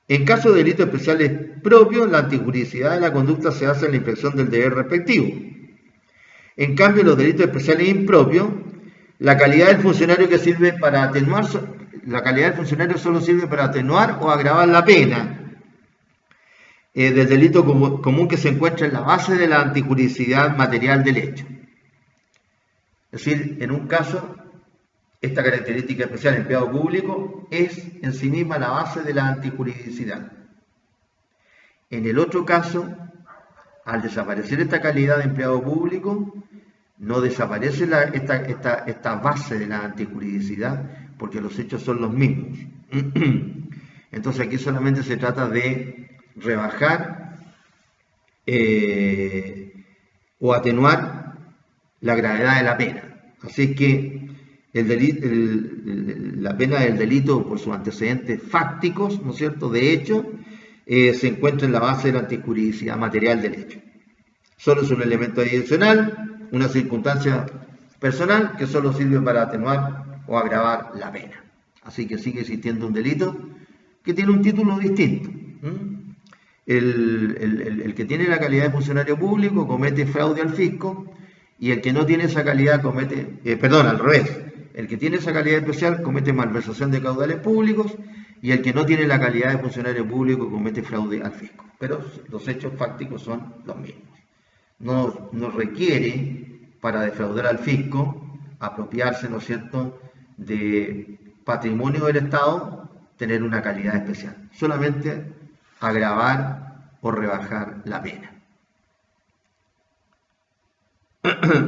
En caso de delitos especiales propios, la antijuridicidad de la conducta se hace en la infracción del deber respectivo. En cambio, los delitos especiales impropios, la calidad del funcionario solo sirve para atenuar o agravar la pena del delito común que se encuentra en la base de la antijuridicidad material del hecho. Es decir, en un caso, esta característica especial empleado público es en sí misma la base de la antijuridicidad. En el otro caso, al desaparecer esta calidad de empleado público, no desaparece esta base de la antijuridicidad, porque los hechos son los mismos. Entonces aquí solamente se trata de rebajar o atenuar la gravedad de la pena. Así es que la pena del delito por sus antecedentes fácticos, ¿no es cierto?, de hecho, se encuentra en la base de la antijuridicidad material del hecho. Solo es un elemento adicional, una circunstancia personal que solo sirve para atenuar o agravar la pena. Así que sigue existiendo un delito que tiene un título distinto. El que tiene la calidad de funcionario público comete fraude al fisco, y el que no tiene esa calidad comete, al revés, el que tiene esa calidad especial comete malversación de caudales públicos, y el que no tiene la calidad de funcionario público comete fraude al fisco. Pero los hechos fácticos son los mismos. No requiere, para defraudar al fisco, apropiarse, ¿no es cierto?, de patrimonio del Estado, tener una calidad especial. Solamente agravar o rebajar la pena.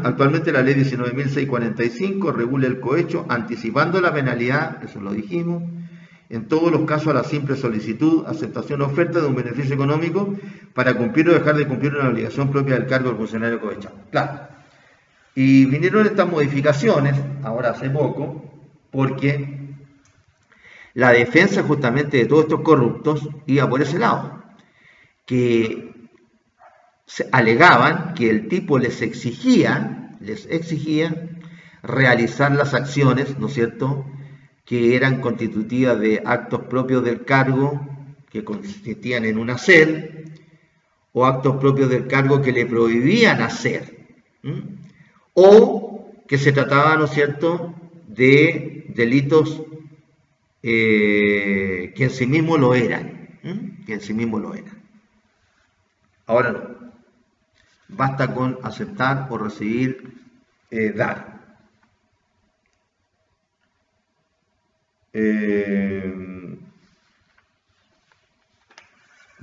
Actualmente la ley 19.645 regula el cohecho anticipando la penalidad, eso lo dijimos, en todos los casos a la simple solicitud, aceptación o oferta de un beneficio económico para cumplir o dejar de cumplir una obligación propia del cargo del funcionario cohechado. Claro. Y vinieron estas modificaciones, ahora hace poco, porque la defensa justamente de todos estos corruptos iba por ese lado, que alegaban que el tipo les exigía realizar las acciones, ¿no es cierto?, que eran constitutivas de actos propios del cargo, que consistían en un hacer, o actos propios del cargo que le prohibían hacer, o que se trataba, ¿no es cierto?, de delitos que en sí mismos lo eran, Ahora no. Basta con aceptar o recibir, dar.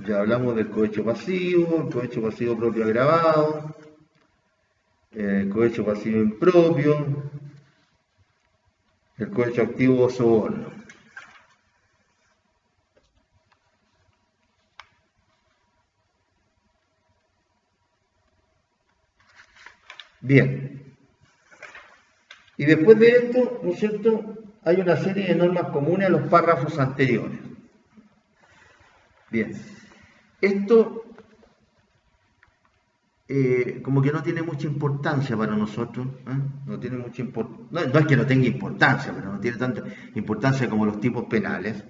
Ya hablamos del cohecho pasivo, el cohecho pasivo propio agravado, el cohecho pasivo impropio, el cohecho activo o soborno. Bien. Y después de esto, ¿no es cierto?, hay una serie de normas comunes a los párrafos anteriores. Bien. Esto como que no tiene mucha importancia para nosotros, no tiene mucha importancia, no es que no tenga importancia, pero no tiene tanta importancia como los tipos penales,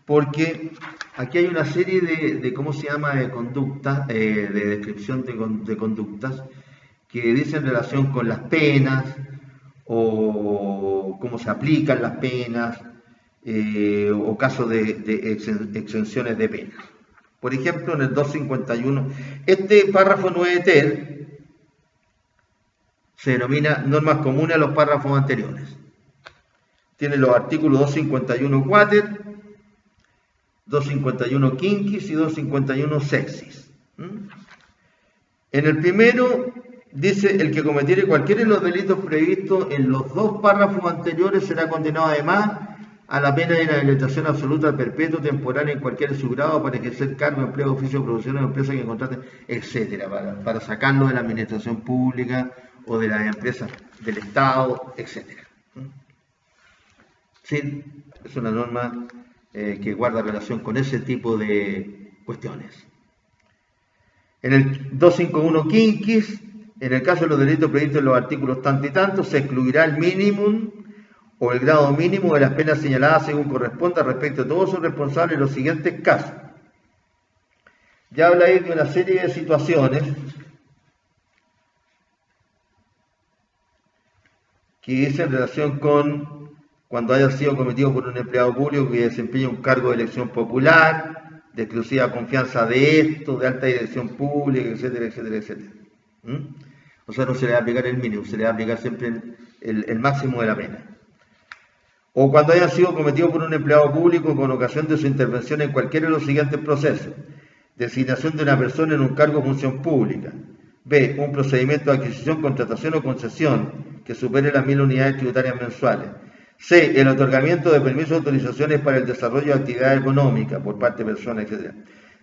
porque aquí hay una serie de ¿cómo se llama?, de conductas, de descripción de conductas, que dicen relación con las penas, o cómo se aplican las penas, o casos de exenciones de penas. Por ejemplo, en el 251, este párrafo 9 ter se denomina normas comunes a los párrafos anteriores. Tiene los artículos 251 quater, 251 quinquis y 251 sexis. En el primero dice: el que cometiere cualquiera de los delitos previstos en los dos párrafos anteriores será condenado además a la pena de inhabilitación absoluta, perpetua, temporal en cualquier de su grado para ejercer cargo, empleo, oficio, producción o empresa que contraten, etcétera, para sacarlo de la administración pública o de las empresas del Estado, etcétera. Sí, es una norma que guarda relación con ese tipo de cuestiones. En el 251 quinquis, en el caso de los delitos previstos en los artículos tanto y tanto, se excluirá el mínimo o el grado mínimo de las penas señaladas según corresponda respecto a todos sus responsables en los siguientes casos. Ya habla ahí de una serie de situaciones que dicen en relación con cuando haya sido cometido por un empleado público que desempeña un cargo de elección popular, de exclusiva confianza de esto, de alta dirección pública, etcétera, etcétera, etcétera. O sea, no se le va a aplicar el mínimo, se le va a aplicar siempre el máximo de la pena. O cuando haya sido cometido por un empleado público con ocasión de su intervención en cualquiera de los siguientes procesos: designación de una persona en un cargo o función pública. B. Un procedimiento de adquisición, contratación o concesión que supere las 1000 unidades tributarias mensuales. C. El otorgamiento de permisos o autorizaciones para el desarrollo de actividad económica por parte de personas, etc.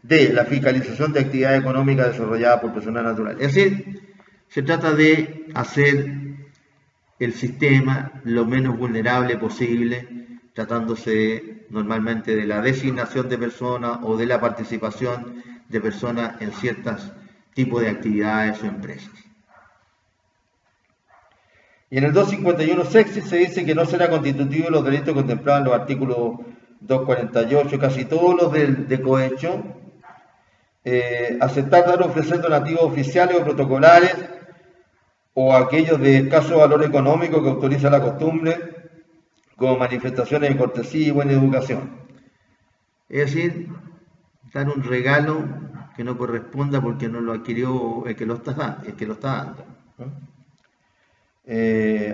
D. La fiscalización de actividad económica desarrollada por personas naturales. Es decir, se trata de hacer el sistema lo menos vulnerable posible, tratándose normalmente de la designación de personas o de la participación de personas en ciertos tipos de actividades o empresas. Y en el 251 sexto se dice que no será constitutivo los delitos contemplados en los artículos 248, casi todos los de cohecho, aceptar, dar o ofrecer donativos oficiales o protocolares o aquellos de escaso valor económico que autoriza la costumbre como manifestaciones de cortesía y buena educación. Es decir, dar un regalo que no corresponda porque no lo adquirió el que lo está dando.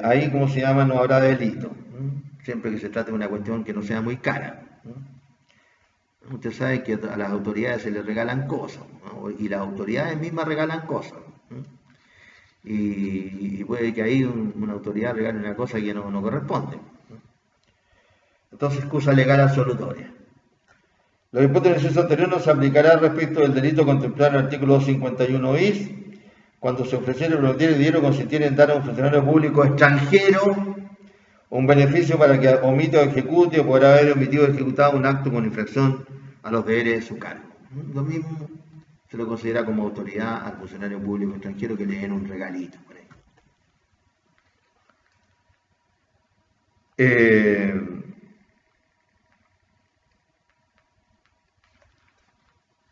Ahí, ¿cómo se llama? No habrá delito. Siempre que se trate de una cuestión que no sea muy cara. Usted sabe que a las autoridades se les regalan cosas, ¿no? Y las autoridades mismas regalan cosas. Y puede que ahí una autoridad regale una cosa que no corresponde. Entonces, excusa legal absolutoria. Los impuestos en el inciso anterior no se aplicará respecto del delito contemplado en el artículo 251 bis, cuando se ofreciera, prometiera, diera o consintiera en dar a un funcionario público extranjero un beneficio para que omita o ejecute o por haber omitido o ejecutado un acto con infracción a los deberes de su cargo. Lo mismo se lo considera como autoridad al funcionario público extranjero que le den un regalito por ahí.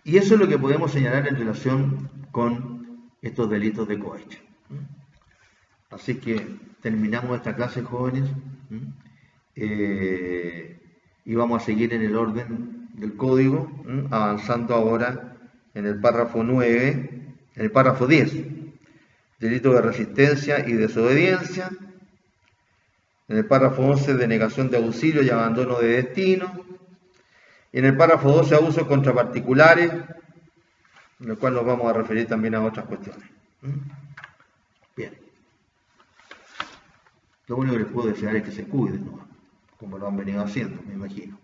Y eso es lo que podemos señalar en relación con estos delitos de cohecho. Así que terminamos esta clase, jóvenes, y vamos a seguir en el orden del código, avanzando ahora en el párrafo 9, en el párrafo 10, delito de resistencia y desobediencia, en el párrafo 11, denegación de auxilio y abandono de destino, y en el párrafo 12, abusos contra particulares, en el cual nos vamos a referir también a otras cuestiones. Bien. Lo único que les puedo desear es que se cuiden, ¿no? Como lo han venido haciendo, me imagino.